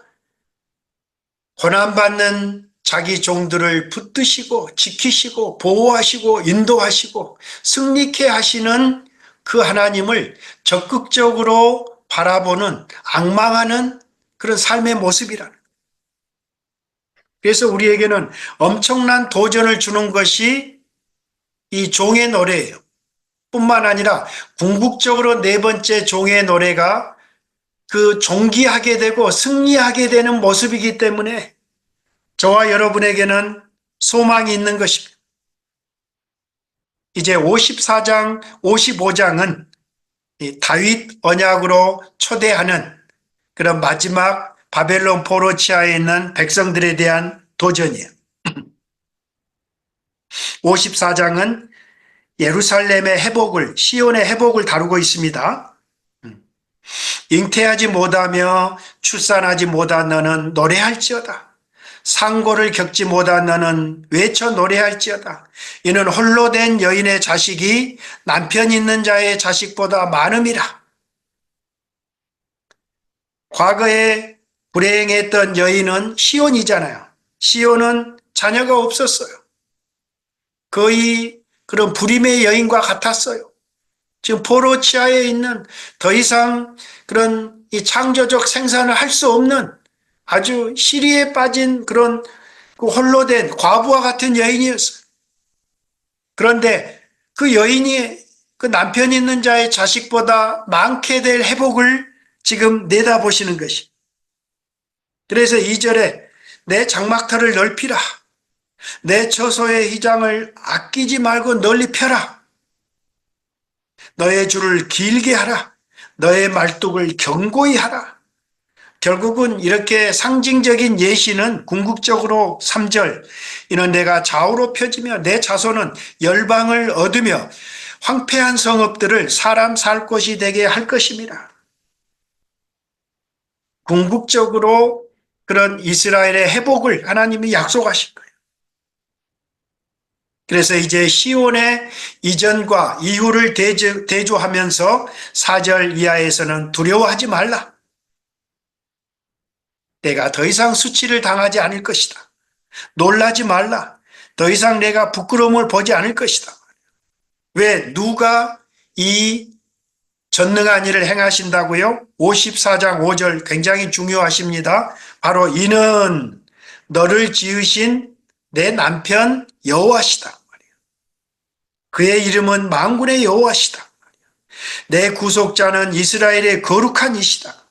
고난받는 자기 종들을 붙드시고 지키시고 보호하시고 인도하시고 승리케 하시는 그 하나님을 적극적으로 바라보는 악망하는 그런 삶의 모습이라는 거예요. 그래서 우리에게는 엄청난 도전을 주는 것이 이 종의 노래예요. 뿐만 아니라 궁극적으로 네 번째 종의 노래가 그 존귀하게 되고 승리하게 되는 모습이기 때문에 저와 여러분에게는 소망이 있는 것입니다. 이제 54장, 55장은 다윗 언약으로 초대하는 그런 마지막 바벨론 포로치아에 있는 백성들에 대한 도전이에요. 54장은 예루살렘의 회복을, 시온의 회복을 다루고 있습니다. 잉태하지 못하며 출산하지 못한 너는 노래할지어다. 상고를 겪지 못한 너는 외쳐 노래할지어다. 이는 홀로 된 여인의 자식이 남편 있는 자의 자식보다 많음이라. 과거에 불행했던 여인은 시온이잖아요. 시온은 자녀가 없었어요. 거의 그런 불임의 여인과 같았어요. 지금 포로치아에 있는 더 이상 그런 이 창조적 생산을 할 수 없는 아주 시리에 빠진 그런 그 홀로 된 과부와 같은 여인이었어요. 그런데 그 여인이 그 남편 있는 자의 자식보다 많게 될 회복을 지금 내다보시는 것이. 그래서 2절에 내 장막터를 넓히라. 내 처소의 휘장을 아끼지 말고 널리 펴라. 너의 줄을 길게 하라. 너의 말뚝을 견고히 하라. 결국은 이렇게 상징적인 예시는 궁극적으로 3절 이는 내가 좌우로 펴지며 내 자손은 열방을 얻으며 황폐한 성읍들을 사람 살 곳이 되게 할 것입니다. 궁극적으로 그런 이스라엘의 회복을 하나님이 약속하신 거예요. 그래서 이제 시온의 이전과 이후를 대조하면서 4절 이하에서는 두려워하지 말라. 내가 더 이상 수치를 당하지 않을 것이다. 놀라지 말라. 더 이상 내가 부끄러움을 보지 않을 것이다. 왜? 누가 이 전능한 일을 행하신다고요? 54장 5절 굉장히 중요하십니다. 바로 이는 너를 지으신 내 남편 여호와시다. 그의 이름은 만군의 여호와시다. 내 구속자는 이스라엘의 거룩한 이시다.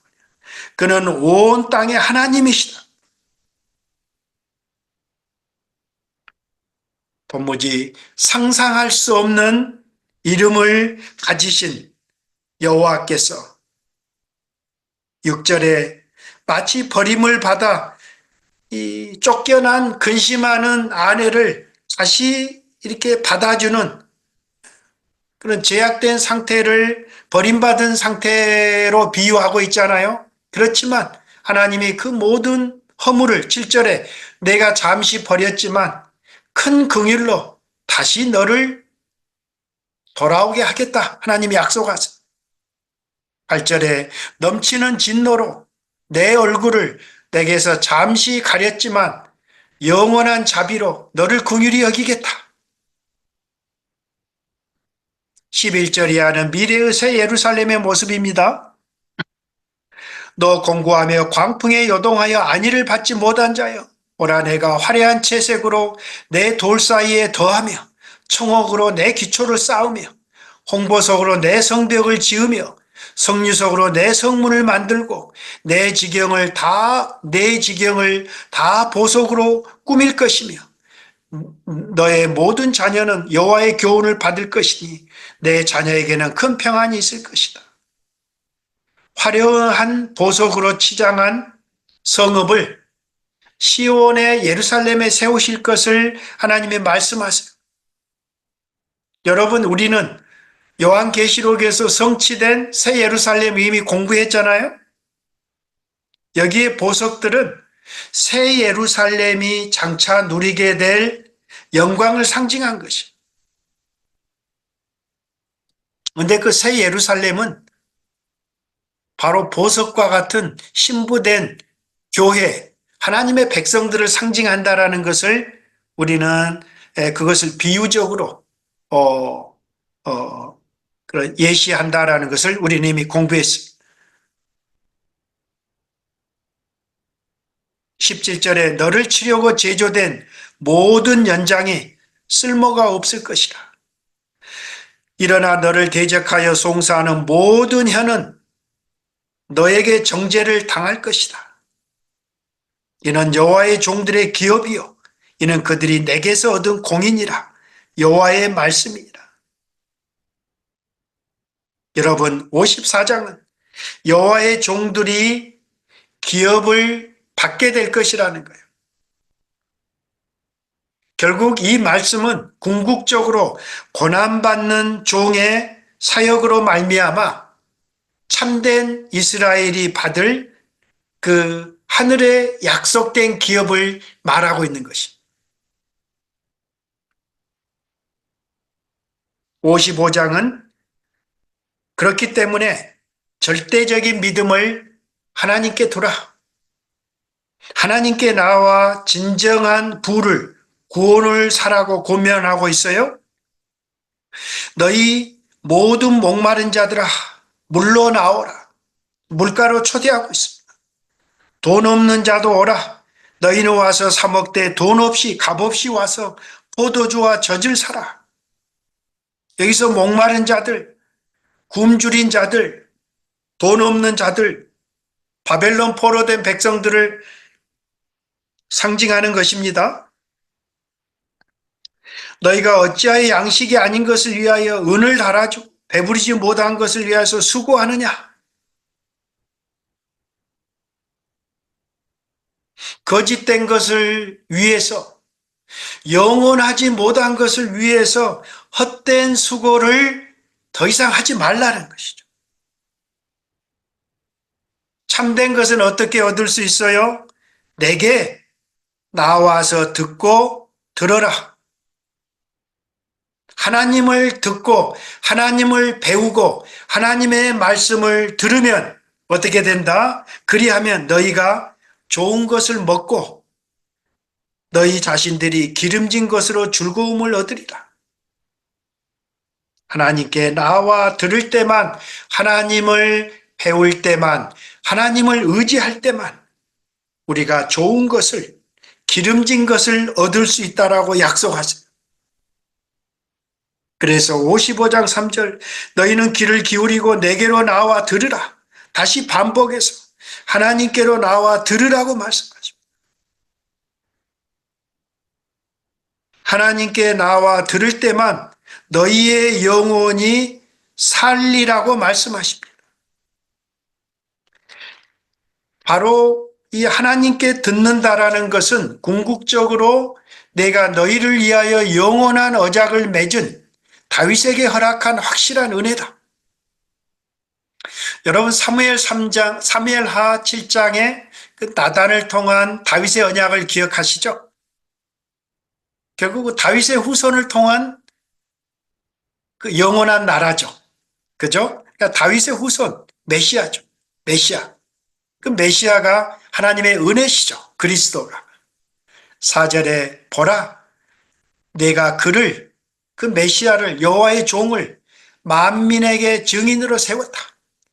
그는 온 땅의 하나님이시다. 도무지 상상할 수 없는 이름을 가지신 여호와께서 6절에 마치 버림을 받아 이 쫓겨난 근심하는 아내를 다시 이렇게 받아주는 그런 제약된 상태를 버림받은 상태로 비유하고 있잖아요. 그렇지만 하나님이 그 모든 허물을 7절에 내가 잠시 버렸지만 큰 긍휼로 다시 너를 돌아오게 하겠다. 하나님이 약속하세요. 8절에 넘치는 진노로 내 얼굴을 내게서 잠시 가렸지만 영원한 자비로 너를 긍휼히 여기겠다. 11절 이하는 미래의 새 예루살렘의 모습입니다. 너 공고하며 광풍에 요동하여 안위를 받지 못한 자여 오라 내가 화려한 채색으로 내 돌 사이에 더하며 청옥으로 내 기초를 쌓으며 홍보석으로 내 성벽을 지으며 성류석으로 내 성문을 만들고 내 지경을 다 보석으로 꾸밀 것이며 너의 모든 자녀는 여호와의 교훈을 받을 것이니 내 자녀에게는 큰 평안이 있을 것이다. 화려한 보석으로 치장한 성읍을 시온의 예루살렘에 세우실 것을 하나님이 말씀하세요. 여러분, 우리는 요한계시록에서 성취된 새 예루살렘 이미 공부했잖아요. 여기에 보석들은 새 예루살렘이 장차 누리게 될 영광을 상징한 것이. 그런데 그 새 예루살렘은 바로 보석과 같은 신부된 교회, 하나님의 백성들을 상징한다라는 것을 우리는 그것을 비유적으로 그런 예시한다라는 것을 우리는 이미 공부했습니다. 17절에 너를 치려고 제조된 모든 연장이 쓸모가 없을 것이라. 일어나 너를 대적하여 송사하는 모든 혀는 너에게 정죄를 당할 것이다. 이는 여호와의 종들의 기업이요 이는 그들이 내게서 얻은 공인이라. 여호와의 말씀이니라. 여러분, 54장은 여호와의 종들이 기업을 받게 될 것이라는 거예요. 결국 이 말씀은 궁극적으로 고난받는 종의 사역으로 말미암아 참된 이스라엘이 받을 그 하늘의 약속된 기업을 말하고 있는 것입니다. 55장은 그렇기 때문에 절대적인 믿음을 하나님께 두라. 하나님께 나와 진정한 부를, 구원을 사라고 권면하고 있어요. 너희 모든 목마른 자들아 물로 나오라. 물가로 초대하고 있습니다. 돈 없는 자도 오라. 너희는 와서 사 먹되 돈 없이 값없이 와서 포도주와 젖을 사라. 여기서 목마른 자들, 굶주린 자들, 돈 없는 자들, 바벨론 포로된 백성들을 상징하는 것입니다. 너희가 어찌하여 양식이 아닌 것을 위하여 은을 달아주고 배부르지 못한 것을 위하여 수고하느냐? 거짓된 것을 위해서, 영원하지 못한 것을 위해서 헛된 수고를 더 이상 하지 말라는 것이죠. 참된 것은 어떻게 얻을 수 있어요? 내게 나와서 듣고 들어라. 하나님을 듣고 하나님을 배우고 하나님의 말씀을 들으면 어떻게 된다? 그리하면 너희가 좋은 것을 먹고 너희 자신들이 기름진 것으로 즐거움을 얻으리라. 하나님께 나와 들을 때만, 하나님을 배울 때만, 하나님을 의지할 때만 우리가 좋은 것을, 기름진 것을 얻을 수 있다라고 약속하세요. 그래서 55장 3절 너희는 귀를 기울이고 내게로 나와 들으라. 다시 반복해서 하나님께로 나와 들으라고 말씀하십니다. 하나님께 나와 들을 때만 너희의 영혼이 살리라고 말씀하십니다. 바로 이 하나님께 듣는다라는 것은 궁극적으로 내가 너희를 위하여 영원한 언약을 맺은 다윗에게 허락한 확실한 은혜다. 여러분 사무엘 3장, 사무엘하 7장에 그 나단을 통한 다윗의 언약을 기억하시죠? 결국 다윗의 후손을 통한 그 영원한 나라죠. 그죠? 그러니까 다윗의 후손, 메시아죠. 메시아. 그 메시아가 하나님의 은혜시죠. 그리스도가. 4절에 보라, 내가 그를, 그 메시아를, 여호와의 종을 만민에게 증인으로 세웠다.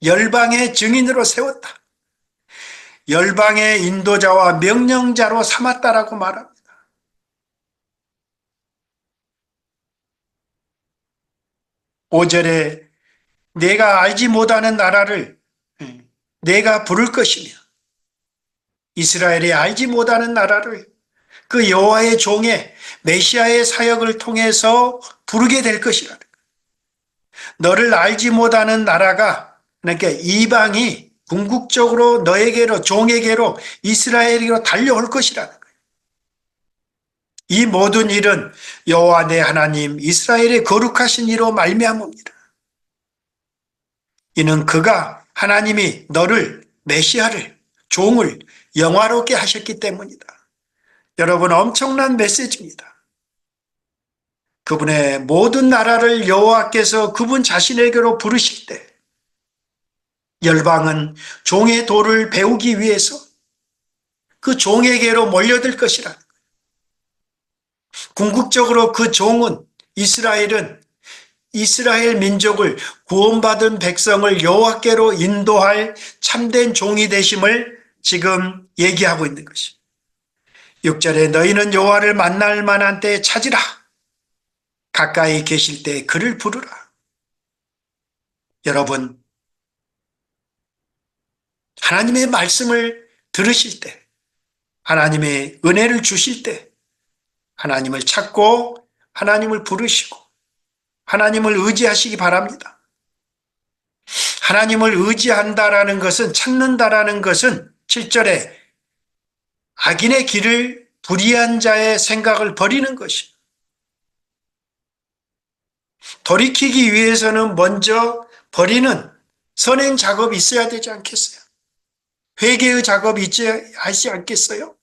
열방의 증인으로 세웠다. 열방의 인도자와 명령자로 삼았다라고 말합니다. 5절에 내가 알지 못하는 나라를 내가 부를 것이며 이스라엘이 알지 못하는 나라를 그 여호와의 종의 메시아의 사역을 통해서 부르게 될 것이라. 너를 알지 못하는 나라가 그러니까 이방이 궁극적으로 너에게로 종에게로 이스라엘에게로 달려올 것이라는 거예요. 이 모든 일은 여호와 내 하나님 이스라엘의 거룩하신 이로 말미암습니다. 이는 그가 하나님이 너를 메시아를 종을 영화롭게 하셨기 때문이다. 여러분 엄청난 메시지입니다. 그분의 모든 나라를 여호와께서 그분 자신에게로 부르실 때 열방은 종의 도를 배우기 위해서 그 종에게로 몰려들 것이라. 궁극적으로 그 종은 이스라엘은 이스라엘 민족을 구원받은 백성을 여호와께로 인도할 참된 종이 되심을 지금 얘기하고 있는 것입니다. 6절에 너희는 여호와를 만날 만한 때에 찾으라. 가까이 계실 때 그를 부르라. 여러분 하나님의 말씀을 들으실 때 하나님의 은혜를 주실 때 하나님을 찾고 하나님을 부르시고 하나님을 의지하시기 바랍니다. 하나님을 의지한다라는 것은 찾는다라는 것은 7절에 악인의 길을 불의한 자의 생각을 버리는 것입니다. 돌이키기 위해서는 먼저 버리는 선행 작업이 있어야 되지 않겠어요? 회개의 작업이 있지 않겠어요?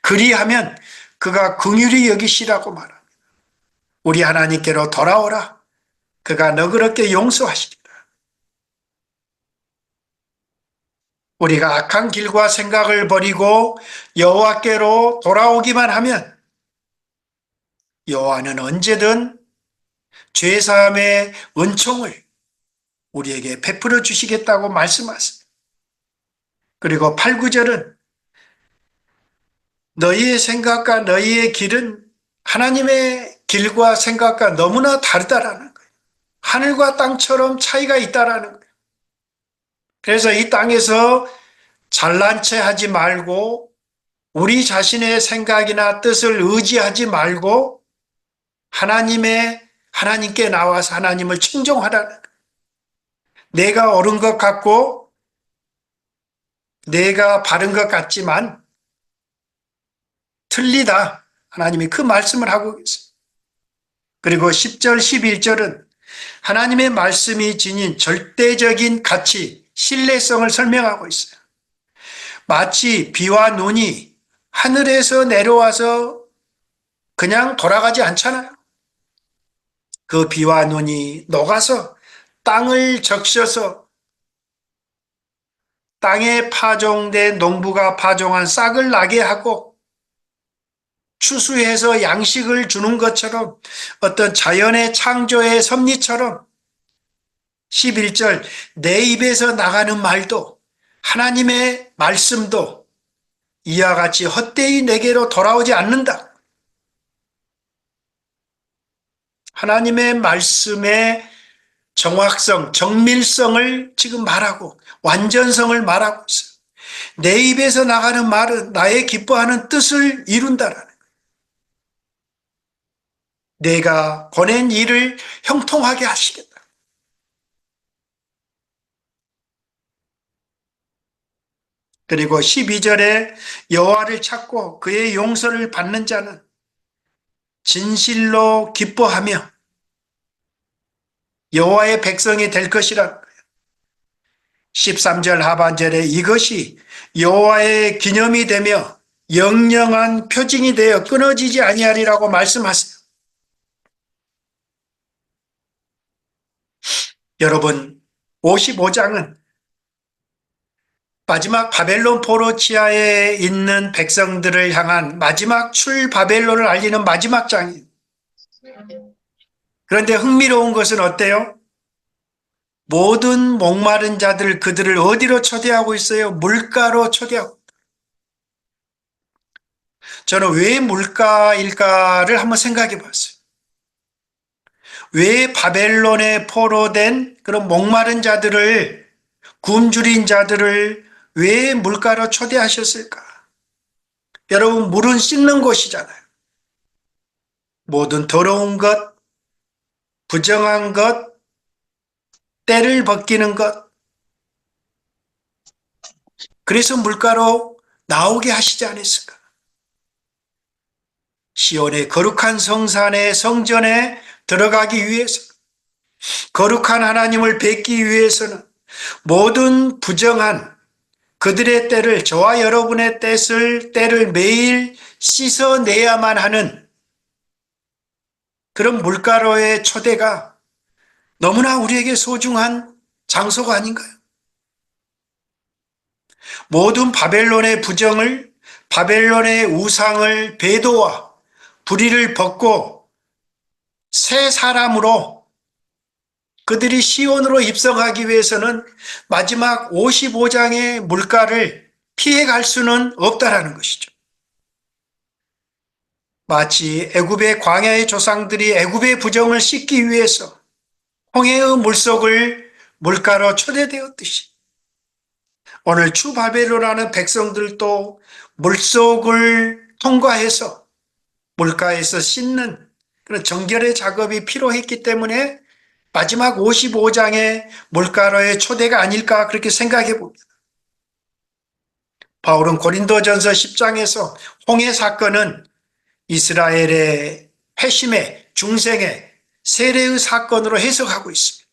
그리하면 그가 긍휼히 여기시라고 말합니다. 우리 하나님께로 돌아오라. 그가 너그럽게 용서하시리라. 우리가 악한 길과 생각을 버리고 여호와께로 돌아오기만 하면 여호와는 언제든 죄사함의 은총을 우리에게 베풀어 주시겠다고 말씀하세요. 그리고 8, 9절은 너희의 생각과 너희의 길은 하나님의 길과 생각과 너무나 다르다라는 거예요. 하늘과 땅처럼 차이가 있다라는 거예요. 그래서 이 땅에서 잘난 체 하지 말고 우리 자신의 생각이나 뜻을 의지하지 말고 하나님께 나와서 하나님을 충정하라는 거예요. 내가 옳은 것 같고 내가 바른 것 같지만 틀리다. 하나님이 그 말씀을 하고 계세요. 그리고 10절, 11절은 하나님의 말씀이 지닌 절대적인 가치, 신뢰성을 설명하고 있어요. 마치 비와 눈이 하늘에서 내려와서 그냥 돌아가지 않잖아요. 그 비와 눈이 녹아서 땅을 적셔서 땅에 파종된 농부가 파종한 싹을 나게 하고 추수해서 양식을 주는 것처럼 어떤 자연의 창조의 섭리처럼 11절 내 입에서 나가는 말도 하나님의 말씀도 이와 같이 헛되이 내게로 돌아오지 않는다. 하나님의 말씀의 정확성, 정밀성을 지금 말하고 완전성을 말하고 있어요. 내 입에서 나가는 말은 나의 기뻐하는 뜻을 이룬다라는 거예요. 내가 보낸 일을 형통하게 하시겠다. 그리고 12절에 여호와를 찾고 그의 용서를 받는 자는 진실로 기뻐하며 여호와의 백성이 될 것이라는 거예요. 13절 하반절에 이것이 여호와의 기념이 되며 영영한 표징이 되어 끊어지지 아니하리라고 말씀하세요. 여러분 55장은 마지막 바벨론 포로 지하에 있는 백성들을 향한 마지막 출 바벨론을 알리는 마지막 장이에요. 그런데 흥미로운 것은 어때요? 모든 목마른 자들 그들을 어디로 초대하고 있어요? 물가로 초대하고. 저는 왜 물가일까를 한번 생각해 봤어요. 왜 바벨론에 포로된 그런 목마른 자들을, 굶주린 자들을 왜 물가로 초대하셨을까? 여러분, 물은 씻는 곳이잖아요. 모든 더러운 것, 부정한 것, 때를 벗기는 것, 그래서 물가로 나오게 하시지 않았을까? 시온의 거룩한 성산의 성전에 들어가기 위해서, 거룩한 하나님을 뵙기 위해서는 모든 부정한 그들의 때를, 저와 여러분의 때를 매일 씻어내야만 하는 그런 물가로의 초대가 너무나 우리에게 소중한 장소가 아닌가요? 모든 바벨론의 부정을, 바벨론의 우상을, 배도와 불의를 벗고 새 사람으로 그들이 시온으로 입성하기 위해서는 마지막 55장의 물가를 피해갈 수는 없다라는 것이죠. 마치 애굽의 광야의 조상들이 애굽의 부정을 씻기 위해서 홍해의 물속을 물가로 초대되었듯이 오늘 주바벨로라는 백성들도 물속을 통과해서 물가에서 씻는 그런 정결의 작업이 필요했기 때문에 마지막 55장의 물가로의 초대가 아닐까 그렇게 생각해 봅니다. 바울은 고린도전서 10장에서 홍해 사건은 이스라엘의 회심의 중생의 세례의 사건으로 해석하고 있습니다.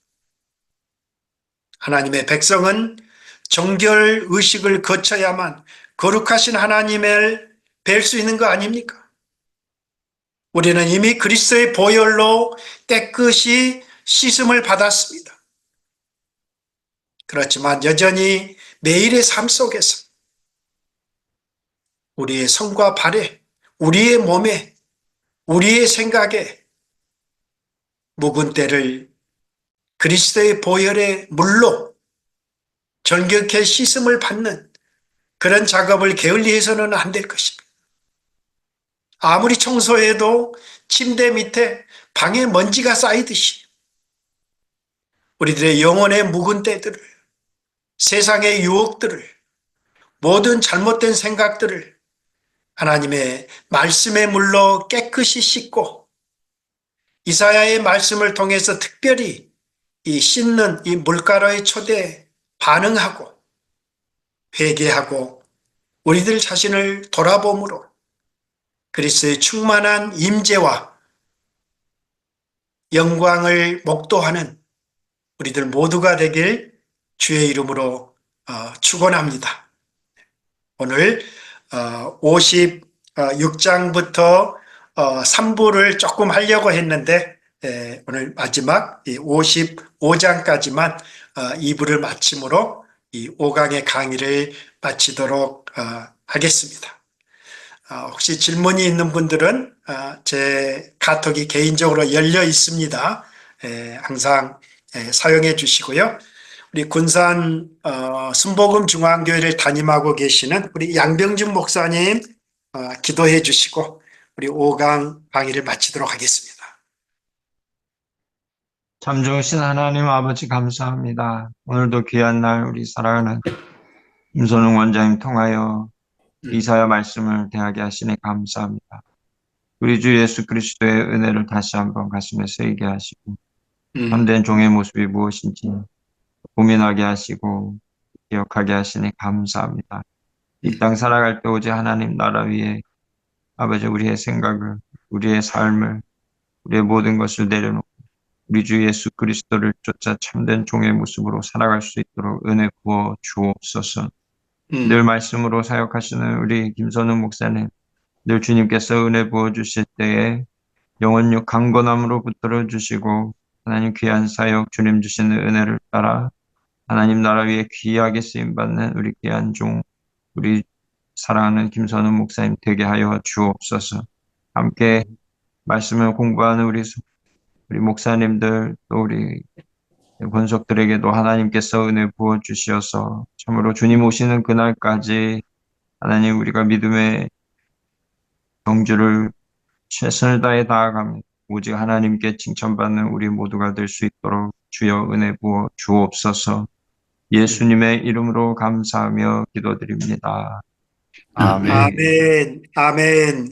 하나님의 백성은 정결 의식을 거쳐야만 거룩하신 하나님을 뵐 수 있는 거 아닙니까? 우리는 이미 그리스도의 보혈로 깨끗이 씻음을 받았습니다. 그렇지만 여전히 매일의 삶 속에서 우리의 손과 발에, 우리의 몸에, 우리의 생각에 묵은 때를 그리스도의 보혈의 물로 정결케 씻음을 받는 그런 작업을 게을리해서는 안 될 것입니다. 아무리 청소해도 침대 밑에 방에 먼지가 쌓이듯이 우리들의 영혼의 묵은 때들을, 세상의 유혹들을, 모든 잘못된 생각들을 하나님의 말씀의 물로 깨끗이 씻고 이사야의 말씀을 통해서 특별히 이 씻는 이 물가로의 초대에 반응하고 회개하고 우리들 자신을 돌아봄으로 그리스도의 충만한 임재와 영광을 목도하는 우리들 모두가 되길 주의 이름으로 축원합니다. 오늘 56장부터 3부를 조금 하려고 했는데 오늘 마지막 55장까지만 2부를 마침으로 이 5강의 강의를 마치도록 하겠습니다. 혹시 질문이 있는 분들은 제 카톡이 개인적으로 열려 있습니다. 항상 사용해 주시고요. 우리 군산 순복음 중앙교회를 담임하고 계시는 우리 양병준 목사님 기도해 주시고 우리 5강 강의를 마치도록 하겠습니다. 참 좋으신 하나님 아버지 감사합니다. 오늘도 귀한 날 우리 사랑하는 임선웅 원장님 통하여 이사야 말씀을 대하게 하시니 감사합니다. 우리 주 예수 그리스도의 은혜를 다시 한번 가슴에 새기게 하시고 참된 종의 모습이 무엇인지 고민하게 하시고 기억하게 하시니 감사합니다. 이 땅 살아갈 때 오직 하나님 나라 위에 아버지 우리의 생각을, 우리의 삶을, 우리의 모든 것을 내려놓고 우리 주 예수 그리스도를 쫓아 참된 종의 모습으로 살아갈 수 있도록 은혜 부어 주옵소서. 늘 말씀으로 사역하시는 우리 김선웅 목사님, 늘 주님께서 은혜 부어 주실 때에 영혼력 강건함으로 붙들어 주시고 하나님 귀한 사역 주님 주시는 은혜를 따라 하나님 나라 위에 귀하게 쓰임받는 우리 귀한 종, 우리 사랑하는 김선웅 목사님 되게 하여 주옵소서. 함께 말씀을 공부하는 우리 목사님들 또 우리 권속들에게도 하나님께서 은혜 부어 주시어서 참으로 주님 오시는 그날까지 하나님 우리가 믿음의 경주를 최선을 다해 나아갑니다. 오직 하나님께 칭찬받는 우리 모두가 될 수 있도록 주여 은혜 부어 주옵소서. 예수님의 이름으로 감사하며 기도드립니다. 아멘. 아멘, 아멘.